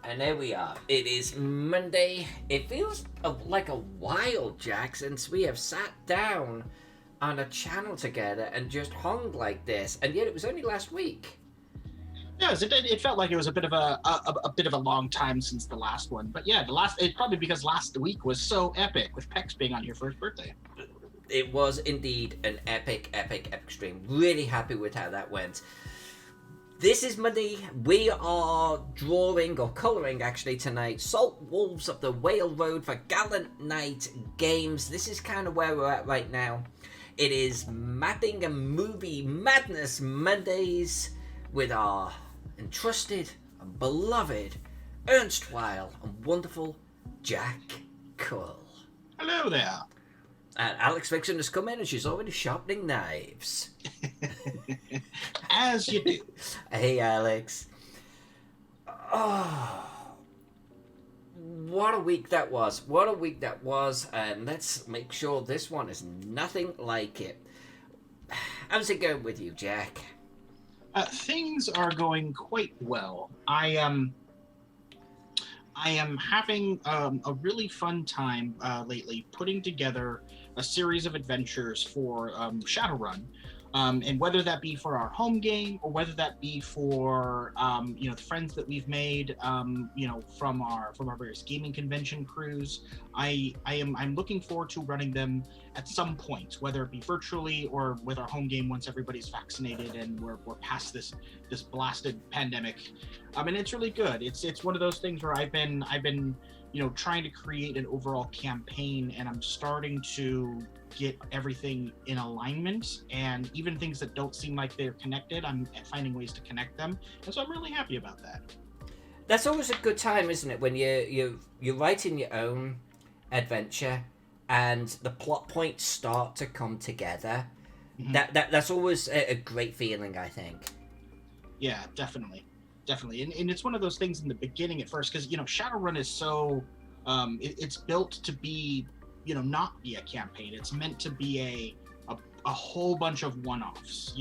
And there we are. It is Monday. It feels like a while, Jack, since we have sat down on a channel together and just hung like this. And yet it was only last week. Yes, it felt like it was a bit of a bit of a long time since the last one. But yeah, it's probably because last week was so epic with Pex being on here for his birthday. It was indeed an epic stream. Really happy with how that went. This is Monday. We are drawing or colouring actually tonight Salt Wolves of the Whale Road for Gallant Knight Games. This is kind of where we're at right now. It is Mapping and Movie Madness Mondays with our entrusted and beloved, erstwhile and wonderful Jack Cull. Hello there. And Alex Vixen has come in and she's already sharpening knives. As you do. Hey, Alex. Oh, what a week that was. What a week that was. And let's make sure this one is nothing like it. How's it going with you, Jack? Things are going quite well. I am having a really fun time lately putting together a series of adventures for Shadowrun, and whether that be for our home game or whether that be for the friends that we've made from our various gaming convention crews. I'm looking forward to running them at some point, whether it be virtually or with our home game once everybody's vaccinated and we're past this blasted pandemic. And it's really good. It's one of those things where I've been trying to create an overall campaign, and I'm starting to get everything in alignment, and even things that don't seem like they're connected, I'm finding ways to connect them, and so I'm really happy about that. That's always a good time, isn't it, when you're writing your own adventure and the plot points start to come together. Mm-hmm. That's always a great feeling, I think. Yeah, definitely, and it's one of those things in the beginning at first, because Shadowrun is so it's built to be not be a campaign. It's meant to be a whole bunch of one-offs,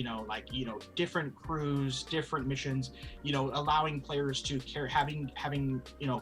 different crews, different missions, allowing players to having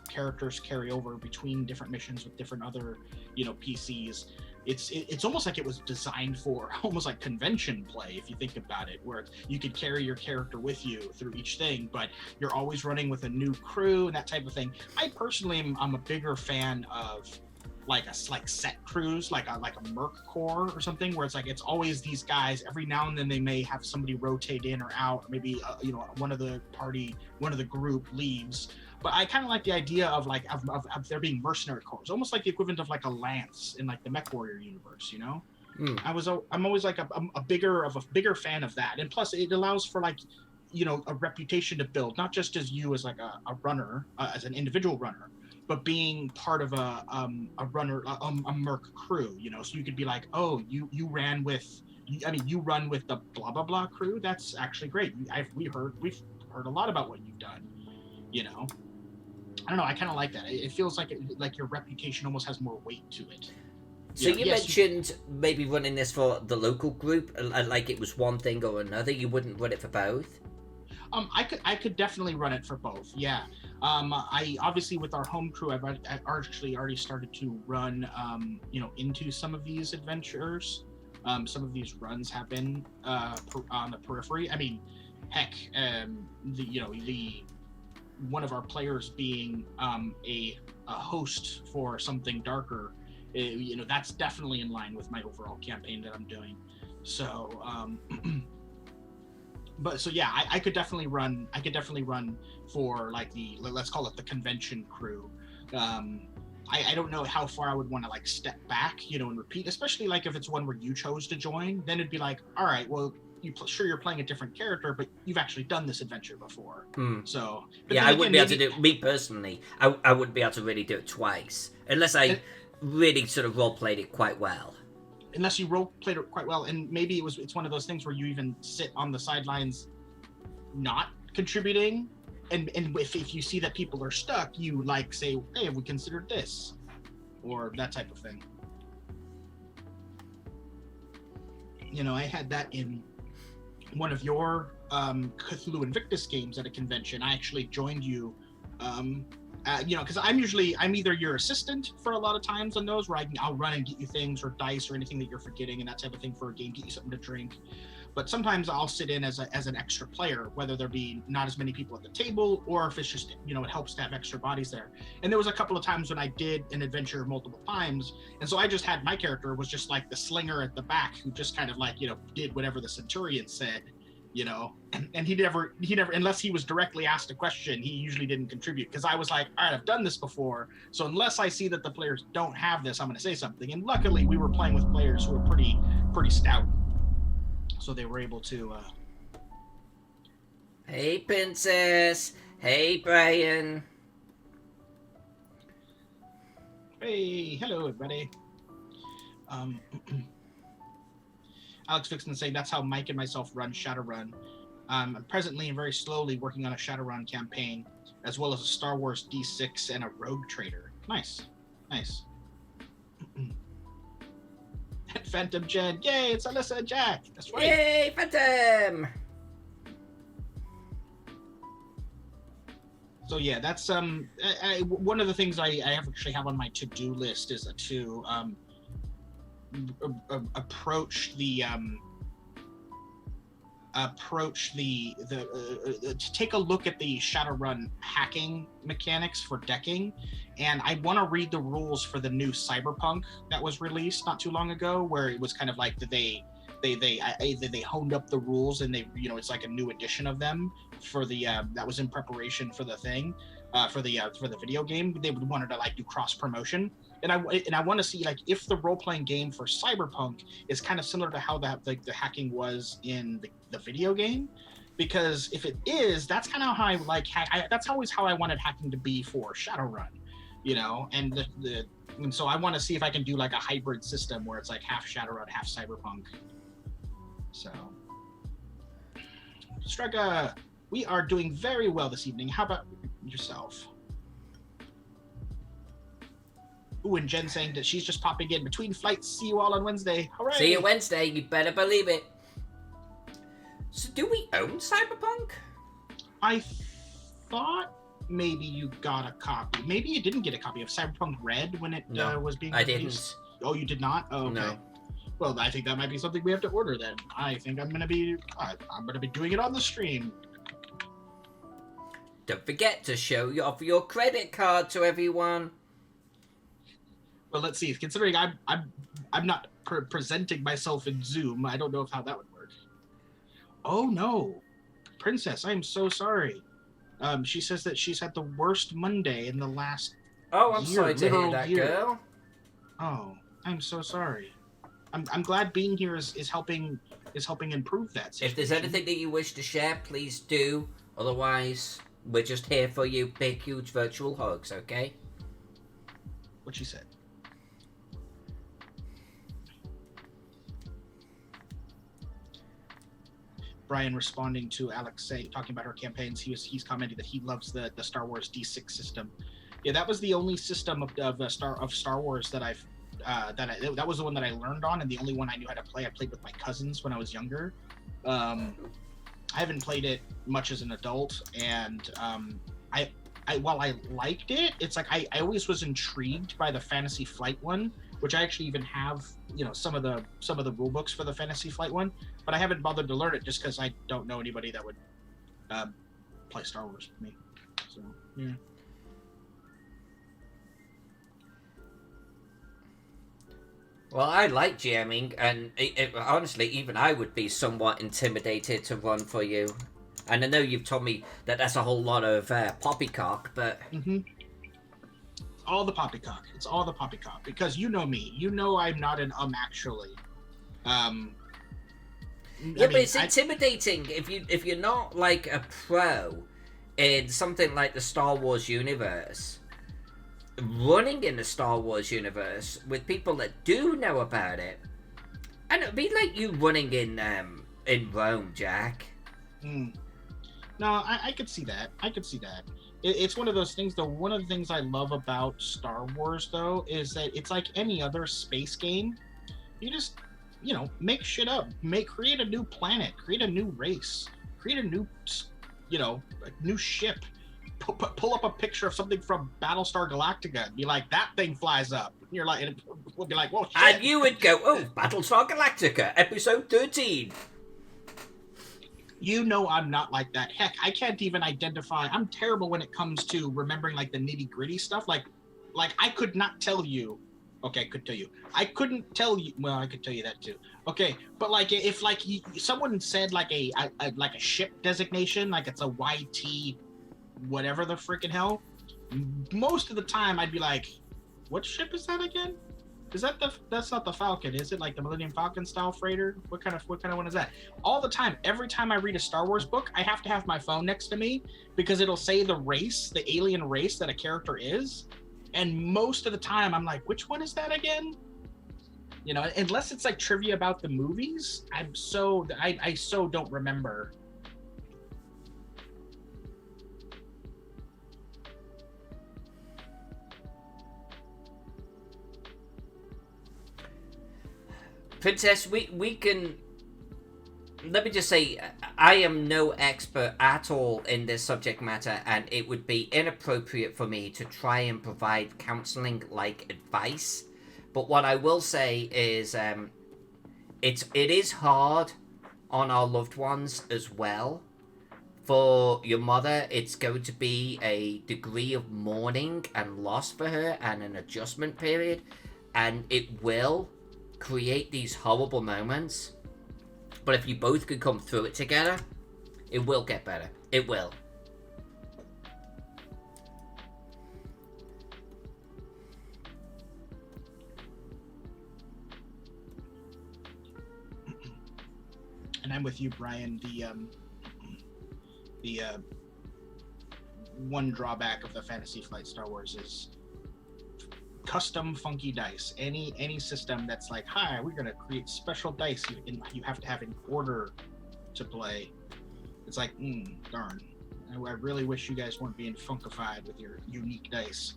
characters carry over between different missions with different other PCs. It's almost like it was designed for almost like convention play, if you think about it, where you could carry your character with you through each thing, but you're always running with a new crew and that type of thing. I personally I'm a bigger fan of like set crews, like a Merc Corps or something, where it's always these guys. Every now and then they may have somebody rotate in or out, or maybe one of the group leaves. But I kind of like the idea of there being mercenary corps, almost like the equivalent of like a lance in like the Mech Warrior universe. I'm always like a bigger fan of that, and plus it allows for a reputation to build, not just as you as like a runner, as an individual runner, but being part of a runner, a Merc crew, so you could be like, oh, you run with the blah blah blah crew. That's actually great. We've heard a lot about what you've done. I don't know. I kind of like that. It feels like your reputation almost has more weight to it. So you mentioned maybe running this for the local group, like it was one thing or another. You wouldn't run it for both. I could definitely run it for both. Yeah. I obviously with our home crew, I've actually already started to run, into some of these adventures. Some of these runs have been on the periphery. I mean, heck, the one of our players being a host for something darker, that's definitely in line with my overall campaign that I'm doing. So. But so yeah, I could definitely run for like let's call it the convention crew. I don't know how far I would want to like step back, and repeat, especially like if it's one where you chose to join. Then it'd be like, all right, well, you're playing a different character, but you've actually done this adventure before. So yeah, I wouldn't be able to do it. Me personally, I wouldn't be able to really do it twice unless I really sort of role played it quite well. Unless you role played it quite well, and maybe it's one of those things where you even sit on the sidelines, not contributing, and if you see that people are stuck, you like say, hey, have we considered this, or that type of thing. I had that in one of your Cthulhu Invictus games at a convention. I actually joined you because I'm either your assistant for a lot of times on those where I'll run and get you things or dice or anything that you're forgetting and that type of thing for a game, get you something to drink. But sometimes I'll sit in as an extra player, whether there be not as many people at the table or if it's just, it helps to have extra bodies there. And there was a couple of times when I did an adventure multiple times. And so I just had my character was just like the slinger at the back who just kind of like, did whatever the centurion said, and he never, unless he was directly asked a question, he usually didn't contribute because I was like, all right, I've done this before. So unless I see that the players don't have this, I'm going to say something. And luckily we were playing with players who were pretty stout. So they were able to. Hey, Princess. Hey, Brian. Hey, hello, everybody. Alex Fixon saying that's how Mike and myself run Shadowrun. I'm presently and very slowly working on a Shadowrun campaign, as well as a Star Wars D6 and a Rogue Trader. Nice. Phantom Jen, yay! It's Alyssa and Jack. That's right. Yay, Phantom! So yeah, that's one of the things I actually have on my to-do list is to approach to take a look at the Shadowrun hacking mechanics for decking, and I want to read the rules for the new Cyberpunk that was released not too long ago, where it was kind of like that they honed up the rules and they it's like a new edition of them for the that was in preparation for the thing for the video game. They wanted to like do cross promotion. And I want to see like if the role-playing game for Cyberpunk is kind of similar to how the hacking was in the video game, because if it is, that's kind of how I like that's always how I wanted hacking to be for Shadowrun, and and so I want to see if I can do like a hybrid system where it's like half Shadowrun, half Cyberpunk. So, Strega, we are doing very well this evening. How about yourself? Ooh, and Jen saying that she's just popping in between flights. See you all on Wednesday. Hooray! See you Wednesday, you better believe it. So do we own Cyberpunk? I thought maybe you got a copy. Maybe you didn't get a copy of Cyberpunk Red when it was being released. I didn't. Oh, you did not? Oh, okay. No. Well, I think that might be something we have to order then. I think I'm gonna be doing it on the stream. Don't forget to show off your credit card to everyone. Well, let's see. Considering I'm not presenting myself in Zoom, I don't know how that would work. Oh no, Princess, I'm so sorry. She says that she's had the worst Monday in the last. Oh, I'm sorry to hear that, girl. Oh, I'm so sorry. I'm glad being here is helping improve that situation. If there's anything that you wish to share, please do. Otherwise, we're just here for you. Big, huge virtual hugs, okay? What she said. Brian responding to Alex talking about her campaigns, he's commenting that he loves the Star Wars D6 system. Yeah, that was the only system of Star Wars that that was the one that I learned on, and the only one I knew how to play. I played with my cousins when I was younger. I haven't played it much as an adult, and while I liked it, it's like I always was intrigued by the Fantasy Flight one, which I actually even have some of the rule books for the Fantasy Flight one, but I haven't bothered to learn it just because I don't know anybody that would play Star Wars with me. So yeah. Well, I like GMing, and honestly, even I would be somewhat intimidated to run for you. And I know you've told me that that's a whole lot of poppycock, but... Mm-hmm. It's all the poppycock. It's all the poppycock. Because you know me. You know I'm not an actually. Yeah, but it's intimidating if you're not, like, a pro in something like the Star Wars universe. Running in the Star Wars universe with people that do know about it, and it'd be like you running in Rome, Jack. No, I could see that. It's one of those things, though. One of the things I love about Star Wars, though, is that it's like any other space game. You just, make shit up. Create a new planet. Create a new race. Create a new, a new ship. pull up a picture of something from Battlestar Galactica and be like, that thing flies up. And you're like, and we'll be like, well, shit. And you would go, oh, Battlestar Galactica, episode 13. You know I'm not like that. Heck, I can't even identify. I'm terrible when it comes to remembering like the nitty gritty stuff. Like I could not tell you. Okay, I could tell you. I couldn't tell you. Well, I could tell you that too. Okay, but like if like someone said like a ship designation, like it's a YT, whatever the freaking hell. Most of the time, I'd be like, what ship is that again? Is that that's not the Falcon, is it? Like the Millennium Falcon style freighter? What kind of one is that? All the time, every time I read a Star Wars book, I have to have my phone next to me because it'll say the race, the alien race that a character is. And most of the time I'm like, which one is that again? You know, unless it's like trivia about the movies, I so don't remember. Princess, we can... Let me just say, I am no expert at all in this subject matter, and it would be inappropriate for me to try and provide counseling-like advice. But what I will say is, it is hard on our loved ones as well. For your mother, it's going to be a degree of mourning and loss for her, and an adjustment period, and it will create these horrible moments. But if you both could come through it together, it will get better. It will. And I'm with you, Brian. The one drawback of the Fantasy Flight Star Wars is custom funky dice. Any system that's like, hi, we're gonna create special dice you have to have in order to play. It's like, darn. I really wish you guys weren't being funkified with your unique dice.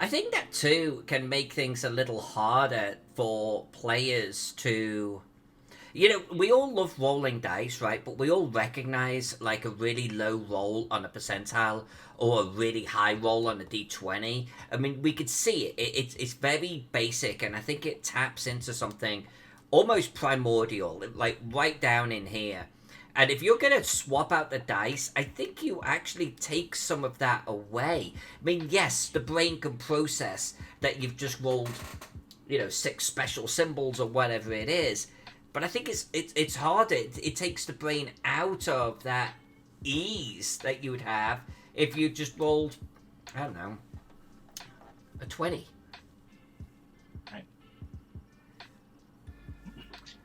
I think that too can make things a little harder for players to... You know, we all love rolling dice, right? But we all recognize like a really low roll on a percentile or a really high roll on a d20. I mean, we could see it. It's very basic, and I think it taps into something almost primordial, like right down in here. And if you're going to swap out the dice, I think you actually take some of that away. I mean, yes, the brain can process that you've just rolled, 6 special symbols or whatever it is. But I think it's harder. It takes the brain out of that ease that you would have if you just rolled, I don't know, a 20. Right.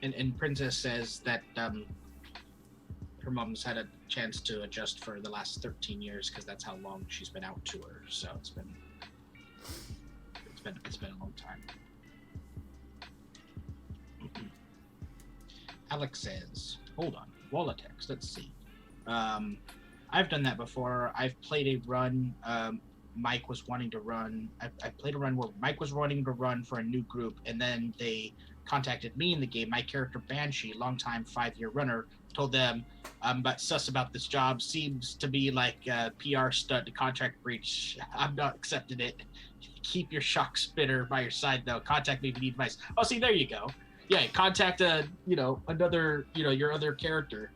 And Princess says that her mom's had a chance to adjust for the last 13 years because that's how long she's been out to her. So it's been a long time. Alex says, hold on, Wolatex, let's see. I've done that before. I've played a run Mike was wanting to run. I played a run where Mike was wanting to run for a new group, and then they contacted me in the game. My character Banshee, longtime 5-year runner, told them, I'm sus about this job. Seems to be like a PR stunt, a contract breach. I'm not accepting it. Keep your shock spitter by your side, though. Contact me if you need advice. Oh, see, there you go. Yeah, contact another, your other character.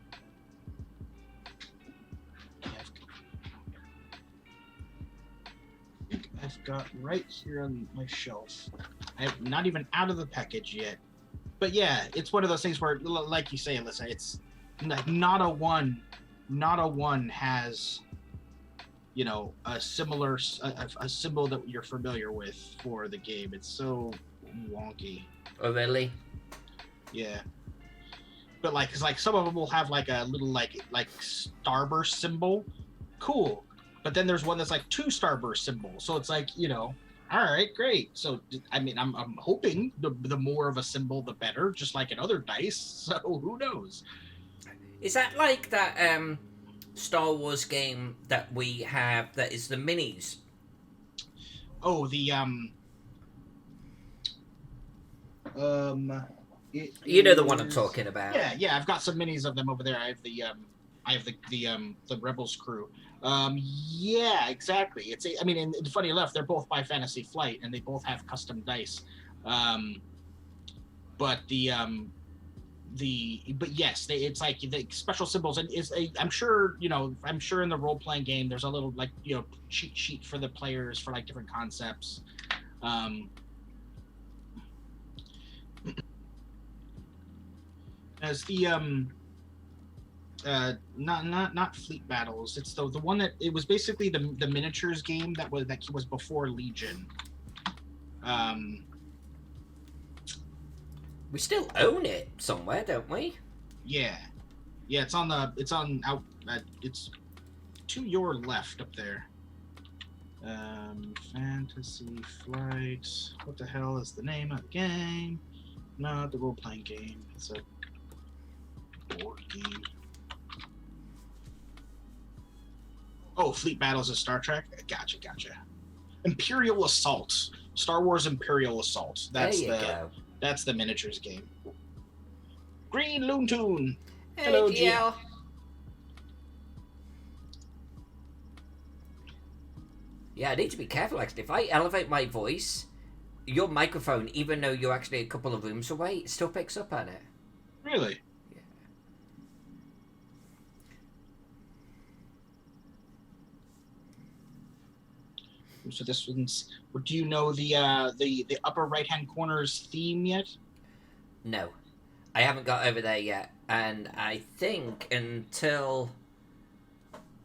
I've got right here on my shelf. I'm not even out of the package yet. But yeah, it's one of those things where, like you say, Alyssa, it's like not a one has, a similar a symbol that you're familiar with for the game. It's so wonky. Oh, really? Yeah. But cause some of them will have like a little like starburst symbol. Cool. But then there's one that's like 2 starburst symbols. So it's like, all right, great. So, I mean, I'm hoping the more of a symbol, the better, just like in other dice. So who knows? Is that like that Star Wars game that we have that is the minis? Oh, the You know the one I'm talking about. Yeah. I've got some minis of them over there. I have the Rebels crew. Yeah, exactly. I mean, and funny enough, they're both by Fantasy Flight, and they both have custom dice. But yes, it's like the special symbols, and I'm sure in the role playing game there's a little cheat sheet for the players for like different concepts. As the not fleet battles, it's the one that it was basically the miniatures game that was before Legion. We still own it somewhere, don't we? Yeah, it's to your left up there. Fantasy Flight. What the hell is the name of the game? Not the role-playing game. It's a board game. Oh, Fleet Battles of Star Trek? Gotcha. Imperial Assault. Star Wars Imperial Assault. That's the miniatures game. Green Loon Toon. Hello, GL. Yeah, I need to be careful actually. If I elevate my voice, your microphone, even though you're actually a couple of rooms away, it still picks up on it. Really? Yeah. So this one's. Do you know the upper right hand corner's theme yet? No, I haven't got over there yet, and I think until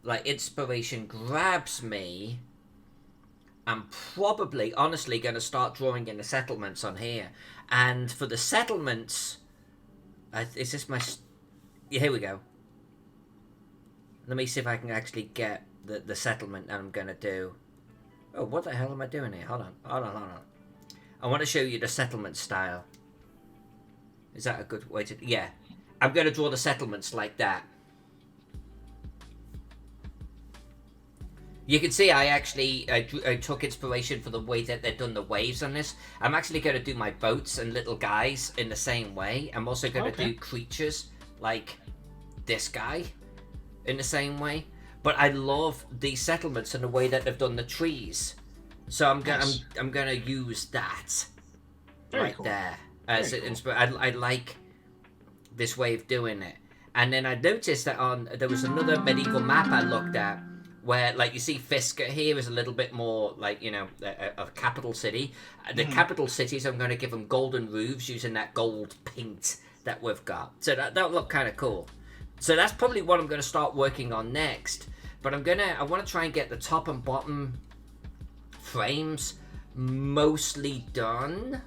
like inspiration grabs me, I'm probably honestly going to start drawing in the settlements on here. And for the settlements, is this my? Yeah, here we go. Let me see if I can actually get the settlement that I'm going to do. Oh, what the hell am I doing here? Hold on. I want to show you the settlement style. Is that a good way to... Yeah. I'm going to draw the settlements like that. You can see I actually I took inspiration for the way that they've done the waves on this. I'm actually going to do my boats and little guys in the same way. I'm also going to do creatures like this guy in the same way. But I love these settlements and the way that they've done the trees. So I'm gonna use that there as I like this way of doing it. And then I noticed that there was another medieval map I looked at where, like, you see Fisker here is a little bit more like, a capital city. The capital cities, I'm going to give them golden roofs using that gold paint that we've got. So that'll look kind of cool. So that's probably what I'm going to start working on next. But I want to try and get the top and bottom frames mostly done.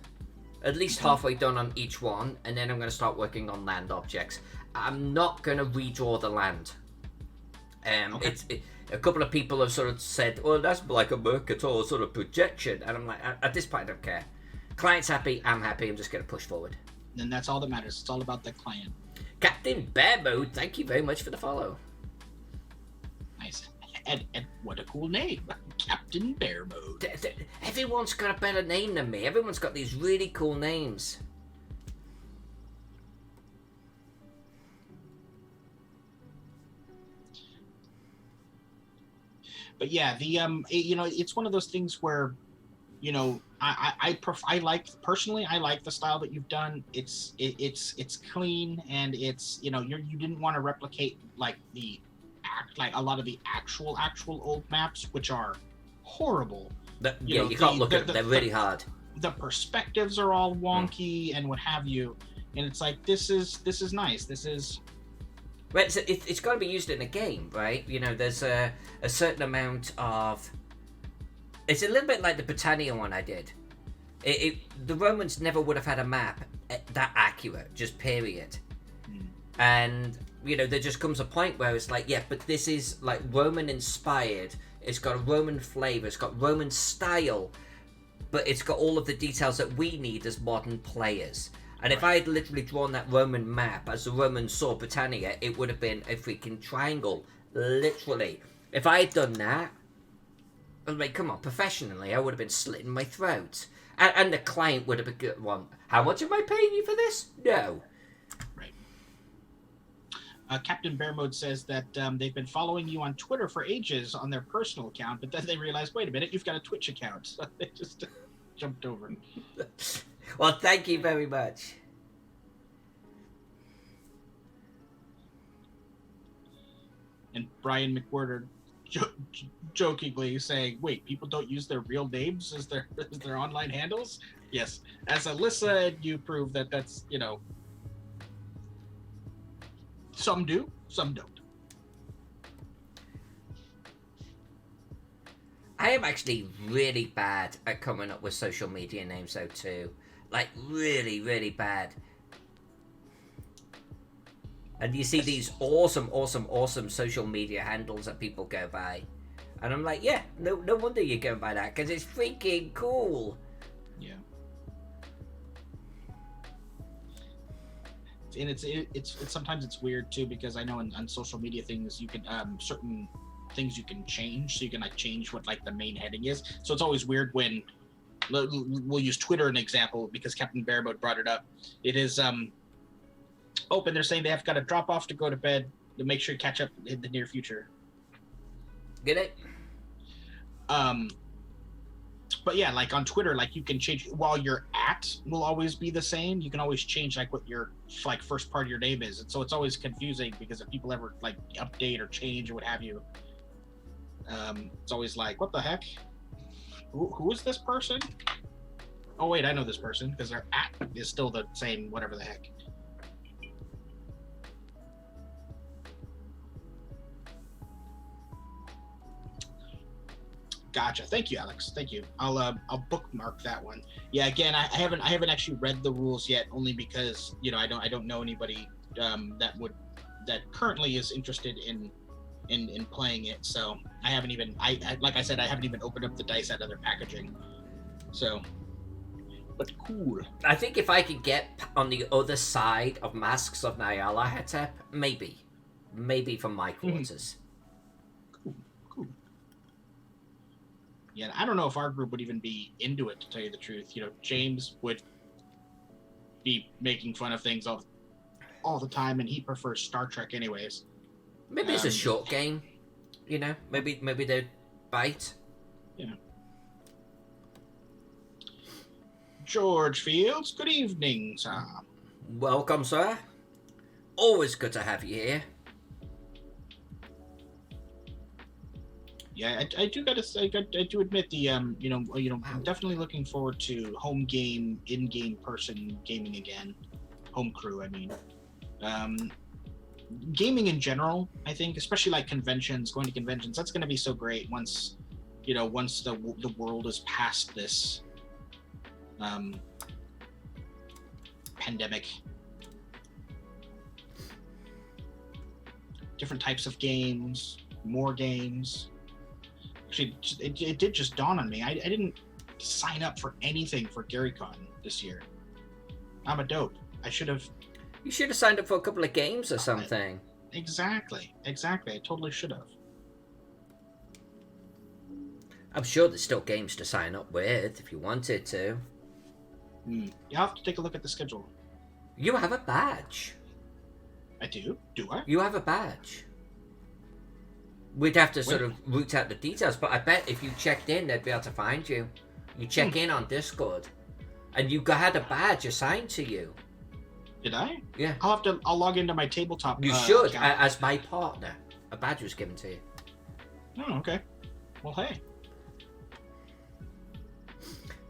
At least halfway done on each one. And then I'm going to start working on land objects. I'm not going to redraw the land. A couple of people have sort of said, well, that's like a Mercator sort of projection. And I'm like, at this point, I don't care. Client's happy, I'm happy. I'm just going to push forward. And that's all that matters. It's all about the client. Captain Bear Mode, thank you very much for the follow. Nice. And what a cool name. Captain Bear Mode. Everyone's got a better name than me. Everyone's got these really cool names. But yeah, it's one of those things where, I like the style that you've done. It's clean, and it's, you didn't want to replicate like a lot of the actual old maps, which are horrible. You can't look at them. They're really hard. The perspectives are all wonky and what have you, and it's like this is nice. This is. Right, so it's got to be used in a game, right? There's a certain amount of... It's a little bit like the Britannia one I did. The Romans never would have had a map that accurate, just period. And, there just comes a point where it's like, yeah, but this is like Roman inspired. It's got a Roman flavor. It's got Roman style. But it's got all of the details that we need as modern players. And if I had literally drawn that Roman map as the Romans saw Britannia, it would have been a freaking triangle. Literally. If I had done that, I mean, come on, professionally, I would have been slitting my throat. And the client would have been good one. How much am I paying you for this? No. Right. Captain Bear Mode says that they've been following you on Twitter for ages on their personal account, but then they realized, wait a minute, you've got a Twitch account. So they just jumped over. Well, thank you very much. And Brian McWhirter jokingly saying, wait, people don't use their real names as their online handles? Yes. As Alyssa and you prove that that's, some do, some don't. I am actually really bad at coming up with social media names though too. Like really, really bad. And you see these awesome social media handles that people go by. And I'm like, yeah, no wonder you're going by that, because it's freaking cool. Yeah. And it's sometimes it's weird too, because I know on social media things you can certain things you can change, so you can like change what like the main heading is. So it's always weird when we'll use Twitter as an example, because Captain Bear Mode brought it up. It is open. They're saying they have got to drop off to go to bed to make sure to catch up in the near future. Get it? But yeah, like on Twitter, like you can change while your @ will always be the same. You can always change like what your like first part of your name is, and so it's always confusing because if people ever like update or change or what have you, it's always like, what the heck? Who is this person? Oh wait, I know this person, because their @ is still the same, whatever the heck. Gotcha. Thank you, Alex. Thank you. I'll bookmark that one. Yeah. Again, I haven't actually read the rules yet, only because I don't know anybody that currently is interested in playing it. So I haven't even like I said, I haven't even opened up the dice out of their packaging. So, but cool. I think if I could get on the other side of Masks of Nyarlathotep, maybe from my quarters. Cool. Yeah, I don't know if our group would even be into it, to tell you the truth. James would be making fun of things all the time, and he prefers Star Trek anyways. Maybe it's a short game, maybe they'd bite. Yeah. George Fields, good evening, sir. Welcome, sir. Always good to have you here. Yeah, I do gotta say, I do admit I'm definitely looking forward to home game, in-game person gaming again. Home crew, I mean. Gaming in general, I think, especially like conventions, going to conventions, that's gonna be so great once the world is past this pandemic. Different types of games, more games. Actually, it did just dawn on me. I didn't sign up for anything for GaryCon this year. I'm a dope. I should have. You should have signed up for a couple of games or something. Exactly. I totally should have. I'm sure there's still games to sign up with if you wanted to. You have to take a look at the schedule. You have a badge. I do? Do I? You have a badge. We'd have to sort of root out the details, but I bet if you checked in, they'd be able to find you. You check in on Discord, and you had a badge assigned to you. Did I? Yeah. I'll log into my tabletop. You should, as my partner. A badge was given to you. Oh, okay. Well, hey.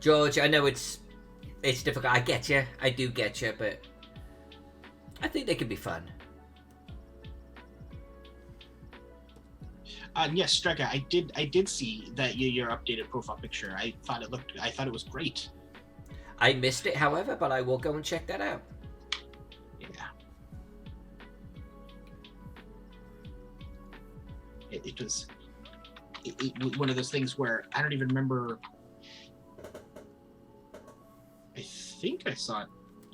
George, I know it's difficult. I get you. I do get you, but I think they could be fun. Yes, Strega, I did see that your updated profile picture. I thought it was great. I missed it, however, but I will go and check that out. Yeah. It was one of those things where I don't even remember. I think I saw it.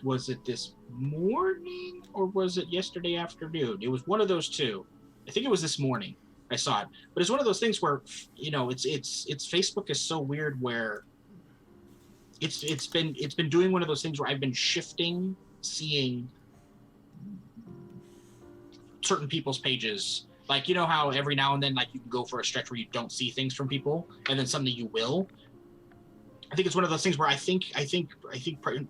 Was it this morning or was it yesterday afternoon? It was one of those two. I think it was this morning. I saw it. But it's one of those things where, you know, it's Facebook is so weird where it's been doing one of those things where I've been seeing certain people's pages. Like, you know how every now and then, like, you can go for a stretch where you don't see things from people, and then suddenly you will. I think it's one of those things where I think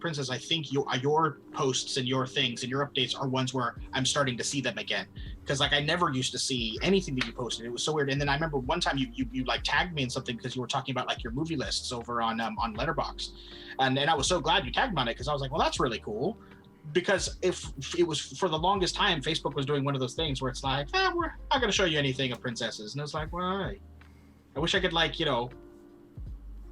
Princess, I think your posts and your things and your updates are ones where I'm starting to see them again. Because, like, I never used to see anything that you posted. It was so weird. And then I remember one time you like tagged me in something because you were talking about like your movie lists over on Letterboxd, and I was so glad you tagged me on it because I was like, well, that's really cool. Because if it was for the longest time, Facebook was doing one of those things where it's like, we're not going to show you anything of princesses. And it's like, why? I wish I could, like, you know,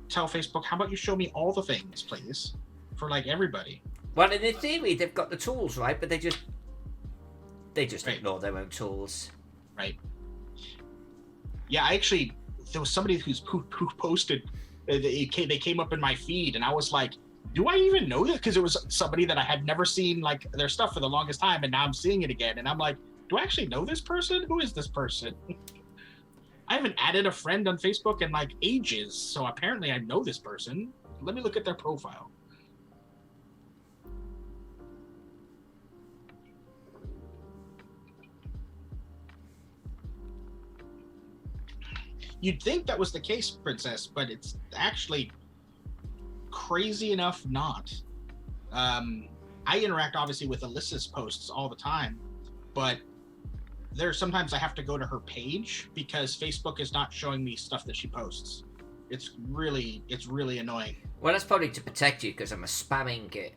tell Facebook, how about you show me all the things, please, for like everybody. Well, in theory, they've got the tools, right? But they just right. ignore their own tools. Right. Yeah, there was somebody who posted, they came up in my feed, and I was like, do I even know this? Because it was somebody that I had never seen like their stuff for the longest time, and now I'm seeing it again, and I'm like, do I actually know this person? Who is this person? I haven't added a friend on Facebook in like ages, so apparently I know this person. Let me look at their profile. You'd think that was the case, Princess, but it's actually crazy enough not. I interact obviously with Alyssa's posts all the time, but there's sometimes I have to go to her page because Facebook is not showing me stuff that she posts. It's really annoying. Well, that's probably to protect you because I'm a spamming git.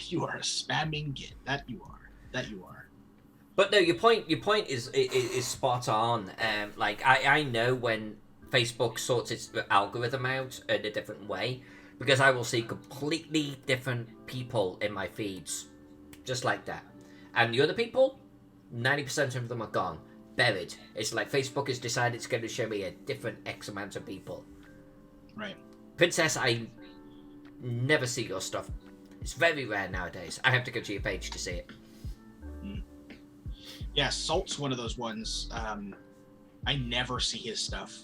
You are a spamming git. That you are. But no, your point is spot on. Like I know when Facebook sorts its algorithm out in a different way because I will see completely different people in my feeds, just like that, and the other people, 90% of them are gone, buried. It's like Facebook has decided it's going to show me a different X amount of people. Right. Princess, I never see your stuff. It's very rare nowadays. I have to go to your page to see it. Yeah, Salt's one of those ones. I never see his stuff.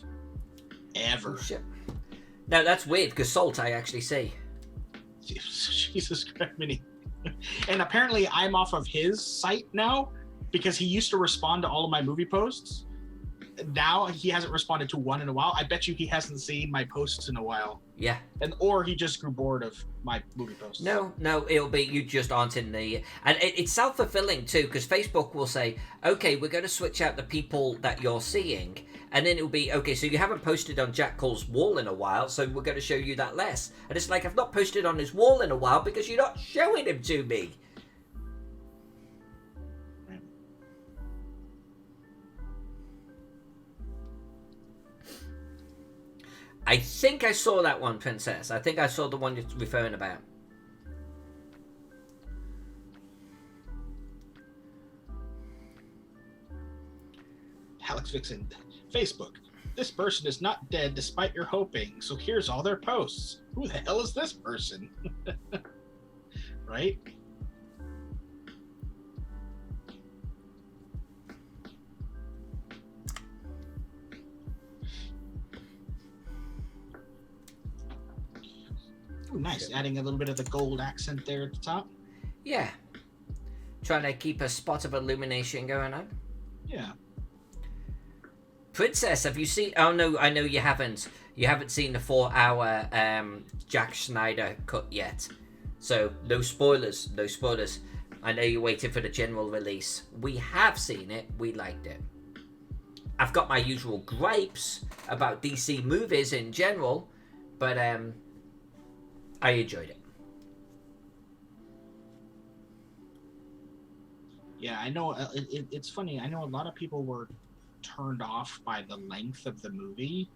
Ever. Oh, shit. No, that's weird, because Salt I actually see. Jesus Christ, Minnie. And apparently I'm off of his site now, because he used to respond to all of my movie posts. Now he hasn't responded to one in a while. I bet you he hasn't seen my posts in a while. Yeah. Or he just grew bored of my movie posts. No, it'll be you just aren't in the... And it's self-fulfilling too, because Facebook will say, okay, we're going to switch out the people that you're seeing, and then it'll be, okay, so you haven't posted on Jack Cole's wall in a while, so we're going to show you that less. And it's like, I've not posted on his wall in a while because you're not showing him to me. I think I saw that one, Princess. I think I saw the one you're referring about. Alex Vixen, Facebook. This person is not dead despite your hoping, so here's all their posts. Who the hell is this person? Right? Ooh, nice. Adding a little bit of the gold accent there at the top. Yeah. Trying to keep a spot of illumination going on. Yeah. Princess, have you seen... Oh, no, I know you haven't. You haven't seen the 4-hour Jack Schneider cut yet. So, no spoilers. No spoilers. I know you're waiting for the general release. We have seen it. We liked it. I've got my usual gripes about DC movies in general, but I enjoyed it. Yeah, I know. It's funny. I know a lot of people were turned off by the length of the movie.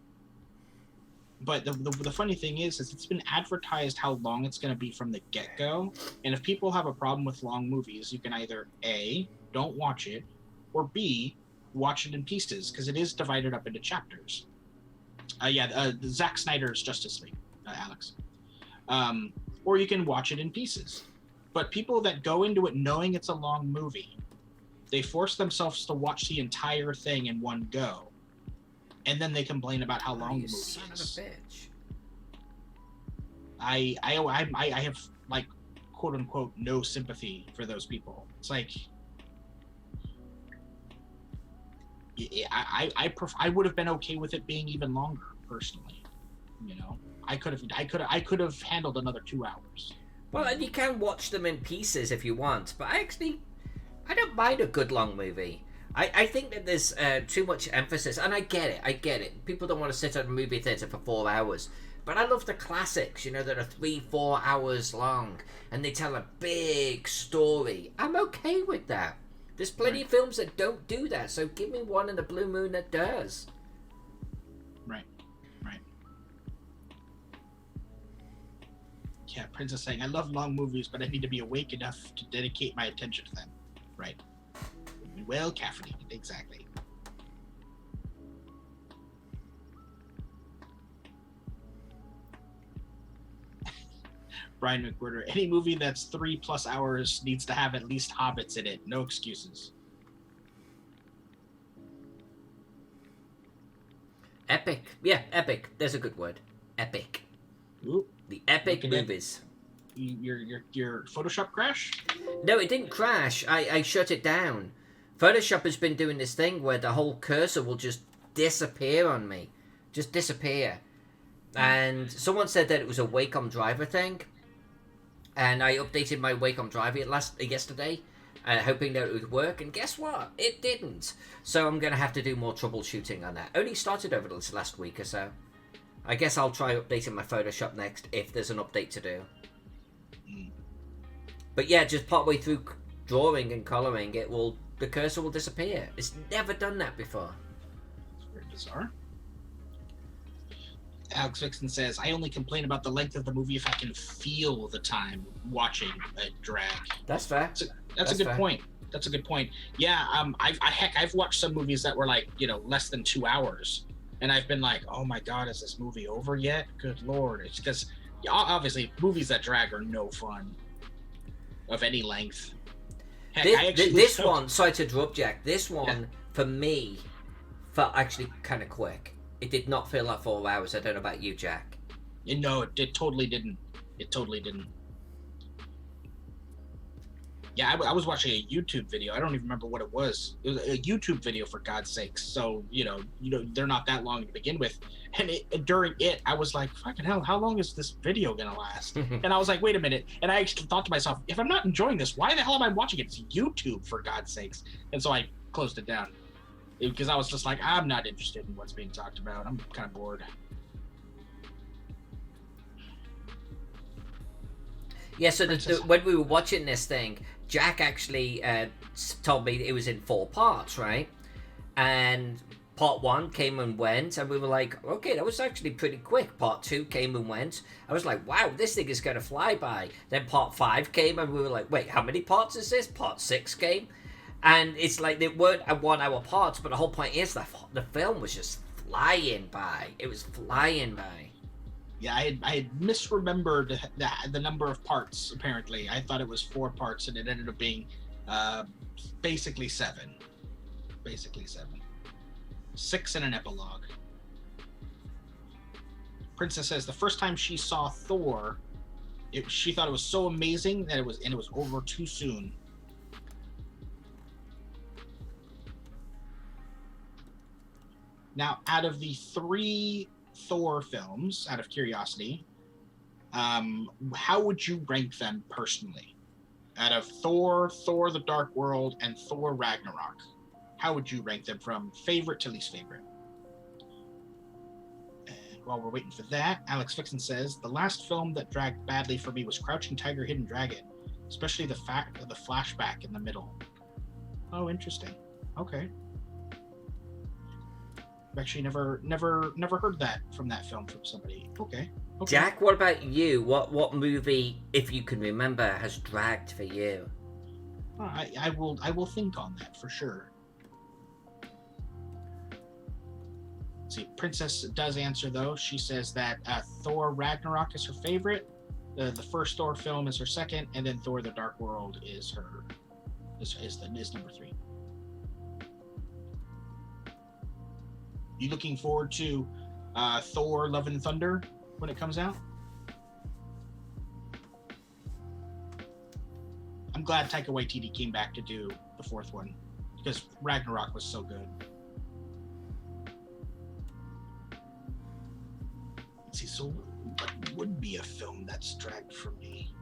But the funny thing is it's been advertised how long it's going to be from the get-go. And if people have a problem with long movies, you can either A, don't watch it, or B, watch it in pieces, because it is divided up into chapters. Zack Snyder's Justice League, Alex. Or you can watch it in pieces. But people that go into it knowing it's a long movie They force themselves to watch the entire thing in one go, and then they complain about how long the movie son is. of a bitch. I have, like, quote unquote no sympathy for those people. It's like, I would have been okay with it being even longer personally. You know, I could have handled another 2 hours. Well, and you can watch them in pieces if you want, but I don't mind a good long movie. I think that there's too much emphasis, and I get it. People don't want to sit at a movie theater for 4 hours. But I love the classics, you know, that are 3-4 hours long, and they tell a big story. I'm okay with that. There's plenty of films that don't do that, so give me one in the blue moon that does. Right. Yeah, Princess saying, I love long movies, but I need to be awake enough to dedicate my attention to them. Right. Well caffeinated, exactly. Brian McWhirter, any movie that's 3+ hours needs to have at least hobbits in it. No excuses. Epic. Yeah, epic. There's a good word. Epic. Ooh, the epic movies. Your Photoshop crash? No, it didn't crash. I shut it down. Photoshop has been doing this thing where the whole cursor will just disappear on me. Just disappear. And someone said that it was a Wacom driver thing. And I updated my Wacom driver yesterday, hoping that it would work. And guess what? It didn't. So I'm going to have to do more troubleshooting on that. Only started over this last week or so. I guess I'll try updating my Photoshop next if there's an update to do. But yeah, just partway through drawing and colouring, the cursor will disappear. It's never done that before. It's very bizarre. Alex Vixen says, I only complain about the length of the movie if I can feel the time watching a drag. That's fair. That's a good point. That's a good point. Yeah, I've watched some movies that were like, less than 2 hours. And I've been like, oh my God, is this movie over yet? Good Lord. It's because, obviously, movies that drag are no fun of any length. Heck, this one, sorry to interrupt, Jack, this one, for me, felt actually kind of quick. It did not feel like 4 hours. I don't know about you, Jack. No, it totally didn't. It totally didn't. Yeah, I was watching a YouTube video. I don't even remember what it was. It was a YouTube video, for God's sakes. So, they're not that long to begin with. And during it, I was like, fucking hell, how long is this video going to last? And I was like, wait a minute. And I actually thought to myself, if I'm not enjoying this, why the hell am I watching it? It's YouTube, for God's sakes. And so I closed it down. Because I was just like, I'm not interested in what's being talked about. I'm kind of bored. Yeah, so when we were watching this thing, Jack actually told me it was in 4 parts, right? And part 1 came and went, and we were like, okay, that was actually pretty quick. Part 2 came and went. I was like, wow, this thing is going to fly by. Then part 5 came, and we were like, wait, how many parts is this? Part 6 came. And it's like they weren't a 1 hour parts, but the whole point is that the film was just flying by. It was flying by. Yeah, I had misremembered the number of parts, apparently. I thought it was 4 parts, and it ended up being basically 7. Basically 7. 6 and an epilogue. Princess says the first time she saw Thor, she thought it was so amazing that it was over too soon. Now, out of the 3 Thor films, out of curiosity, how would you rank them personally? Out of Thor, Thor the Dark World, and Thor Ragnarok, how would you rank them from favorite to least favorite? And while we're waiting for that, Alex Fixon says, the last film that dragged badly for me was Crouching Tiger, Hidden Dragon, especially the fact of the flashback in the middle. Oh, interesting. Okay. I've actually never heard that from that film from somebody. Okay. Jack, what about you? What movie, if you can remember, has dragged for you? I will think on that for sure. Let's see, Princess does answer though. She says that Thor Ragnarok is her favorite. The first Thor film is her second, and then Thor: The Dark World is number 3. You looking forward to Thor: Love and Thunder when it comes out? I'm glad Taika Waititi came back to do the fourth one because Ragnarok was so good. Let's see, so what would be a film that's dragged from me?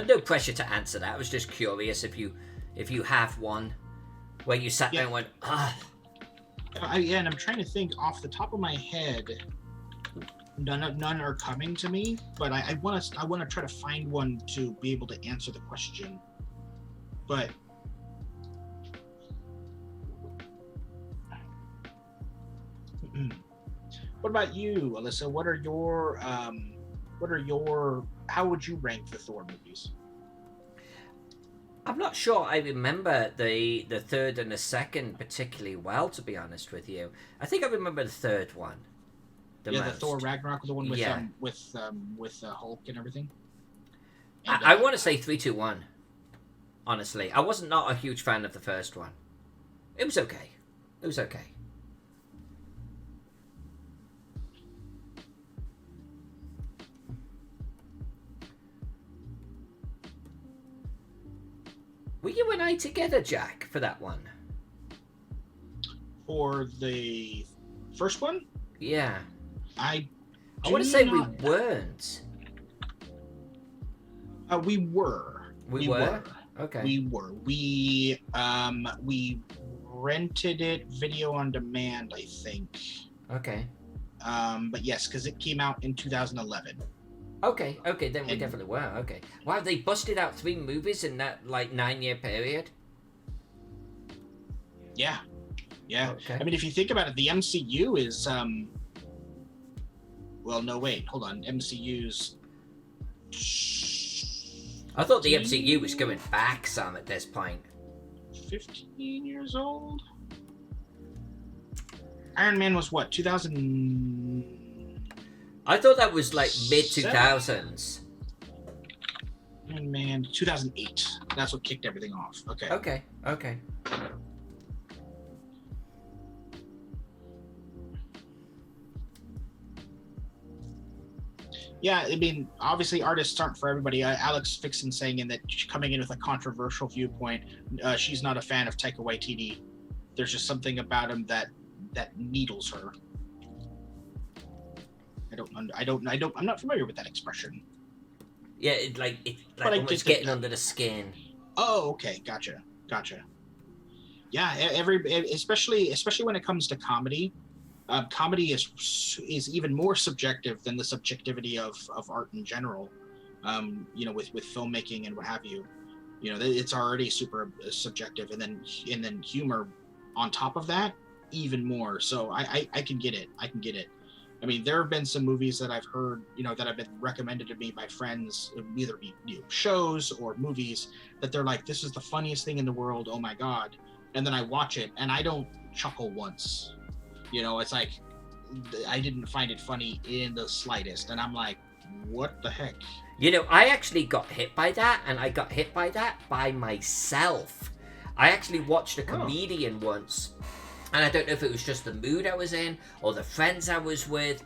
No pressure to answer that. I was just curious if you have one where you sat there and went, ah. Yeah, and I'm trying to think off the top of my head. None are coming to me, but I want to try to find one to be able to answer the question. But what about you, Alyssa? How would you rank the Thor movies? I'm not sure I remember the third and the second particularly well, to be honest with you. I think I remember the third one. The Thor Ragnarok, the one with Hulk and everything. And, I want to say 3, 2, 1. Honestly, I wasn't not a huge fan of the first one. It was okay. Were you and I together, Jack, for that one? For the first one? Yeah. I want to say we weren't. We were. We were? Okay. We were. We rented it video on demand, I think. Okay. But yes, because it came out in 2011. Okay, then we definitely were. Okay. Wow, they busted out 3 movies in that 9-year period. Yeah. Okay. I mean, if you think about it, the MCU is well, no, wait, hold on. MCU's. I thought the MCU was going back some at this point. 15 years old? Iron Man was what, 2000? I thought that was mid-2000s. Iron Man, 2008. That's what kicked everything off. Okay. Yeah, I mean, obviously artists aren't for everybody. Alex Fixon saying in that coming in with a controversial viewpoint, she's not a fan of Taika Waititi. There's just something about him that needles her. I'm not familiar with that expression. Yeah, it's almost getting under the skin. Oh, okay, gotcha. Yeah, especially when it comes to comedy. Comedy is even more subjective than the subjectivity of art in general. With filmmaking and what have you. It's already super subjective, and then humor on top of that even more. So I can get it. I mean, there have been some movies that I've heard, that have been recommended to me by friends, either shows or movies, that they're like, this is the funniest thing in the world. Oh my God. And then I watch it and I don't chuckle once. It's like, I didn't find it funny in the slightest. And I'm like, what the heck? I actually got hit by that, and I got hit by that by myself. I actually watched a comedian once, and I don't know if it was just the mood I was in or the friends I was with,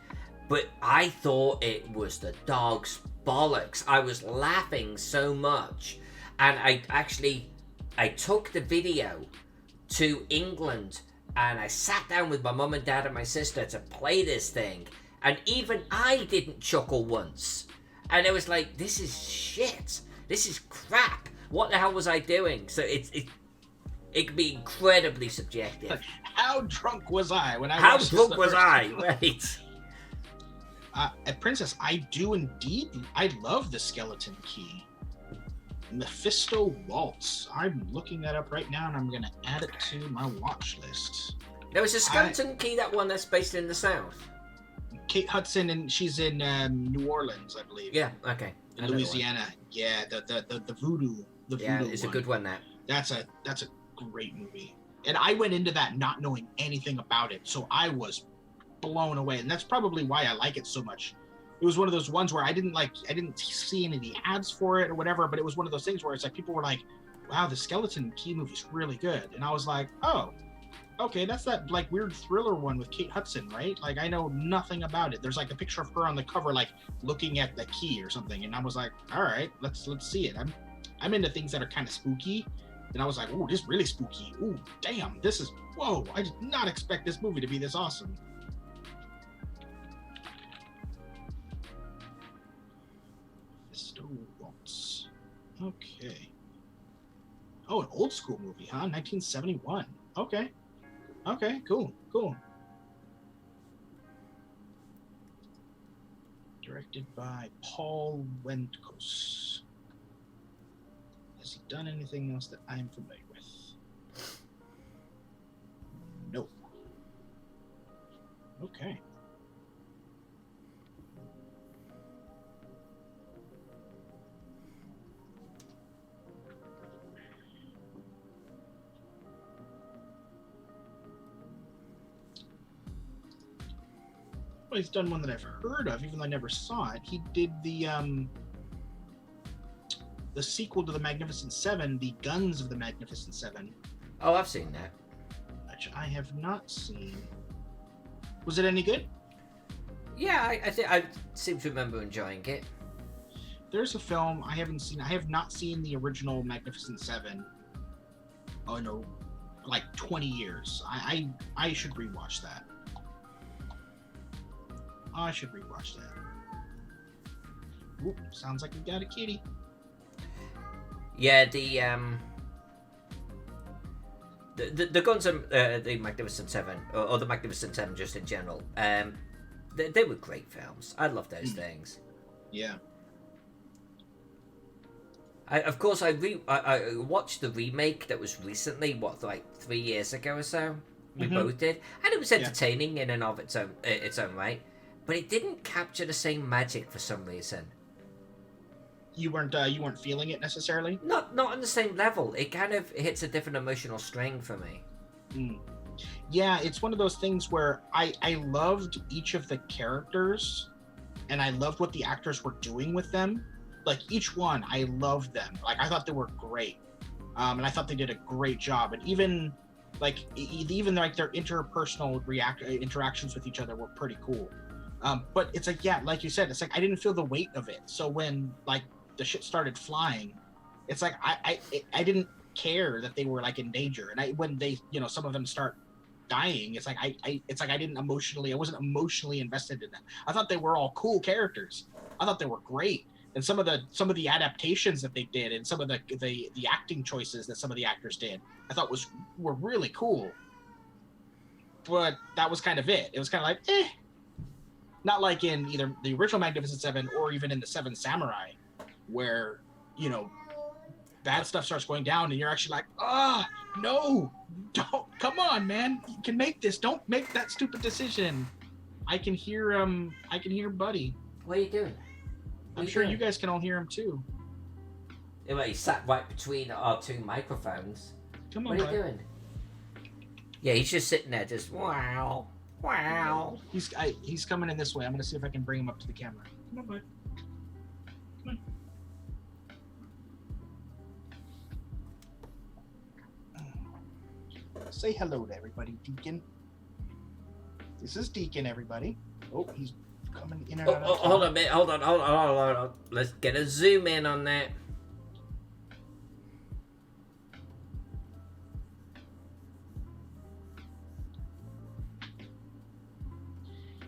but I thought it was the dog's bollocks. I was laughing so much, and I took the video to England, and I sat down with my mum and dad and my sister to play this thing, and even I didn't chuckle once. And it was like, this is shit. This is crap. What the hell was I doing? So it can be incredibly subjective. How drunk was I when I How watched drunk this was the I? first time? Right. Princess, I do indeed. I love the Skeleton Key. Mephisto Waltz. I'm looking that up right now, and I'm going to add it to my watch list. There was a Skeleton Key, that one that's based in the South. Kate Hudson, and she's in New Orleans, I believe. Yeah, okay. In Louisiana. Yeah, the voodoo. Yeah, it's one. A good one, that. That's a great movie. And I went into that not knowing anything about it, so I was blown away. And that's probably why I like it so much. It was one of those ones where I didn't see any of the ads for it or whatever, but it was one of those things where it's like people were like, wow, the Skeleton Key movie's really good. And I was like, oh, Okay, that's that like weird thriller one with Kate Hudson, right? Like I know nothing about it. There's like a picture of her on the cover, like looking at the key or something, and I was like, all right, let's see it. I'm into things that are kind of spooky, and I was like, ooh, this is really spooky. Ooh, damn, this is whoa! I did not expect this movie to be this awesome. Waltz. Okay. Oh, an old school movie, huh? 1971. Okay. Okay, cool. Directed by Paul Wendkos. Has he done anything else that I'm familiar with? Nope. Okay. Well, he's done one that I've heard of, even though I never saw it. He did the sequel to the Magnificent Seven, The Guns of the Magnificent Seven. Oh, I've seen that. Which I have not seen. Was it any good? Yeah, I think I seem to remember enjoying it. There's a film I haven't seen. I have not seen the original Magnificent Seven. Oh no, like 20 years. I should rewatch that. I should rewatch that. Oop, sounds like we got a kitty. Yeah, the Guns of the Magnificent Seven, or the Magnificent Seven just in general, they were great films. I love those things. Yeah. I watched the remake that was recently, like 3 years ago or so. We both did, and it was entertaining in and of its own right. But it didn't capture the same magic for some reason. You weren't feeling it necessarily? Not on the same level. It kind of hits a different emotional string for me. Yeah, it's one of those things where I loved each of the characters, and I loved what the actors were doing with them. Like each one, I loved them. Like I thought they were great, and I thought they did a great job. And even their interpersonal interactions with each other were pretty cool. But it's like, yeah, like you said, it's like I didn't feel the weight of it. So when like the shit started flying, it's like I didn't care that they were like in danger. And when they, some of them start dying, it's like I wasn't emotionally invested in them. I thought they were all cool characters. I thought they were great. And some of the adaptations that they did, and some of the acting choices that some of the actors did, I thought were really cool. But that was kind of it. It was kind of like, eh. Not like in either the original Magnificent Seven or even in the Seven Samurai, where, bad stuff starts going down and you're actually like, no, don't, come on, man. You can make this. Don't make that stupid decision. I can hear Buddy. What are you doing? I'm sure you guys can all hear him too. Yeah, he sat right between our two microphones. Come on, what are you doing? Yeah, he's just sitting there just, wow. He's coming in this way. I'm gonna see if I can bring him up to the camera. Come on, bud. Come on. Say hello to everybody, Deacon. This is Deacon, everybody. Oh, he's coming in and out. Hold on a minute. Hold on. Let's get a zoom in on that.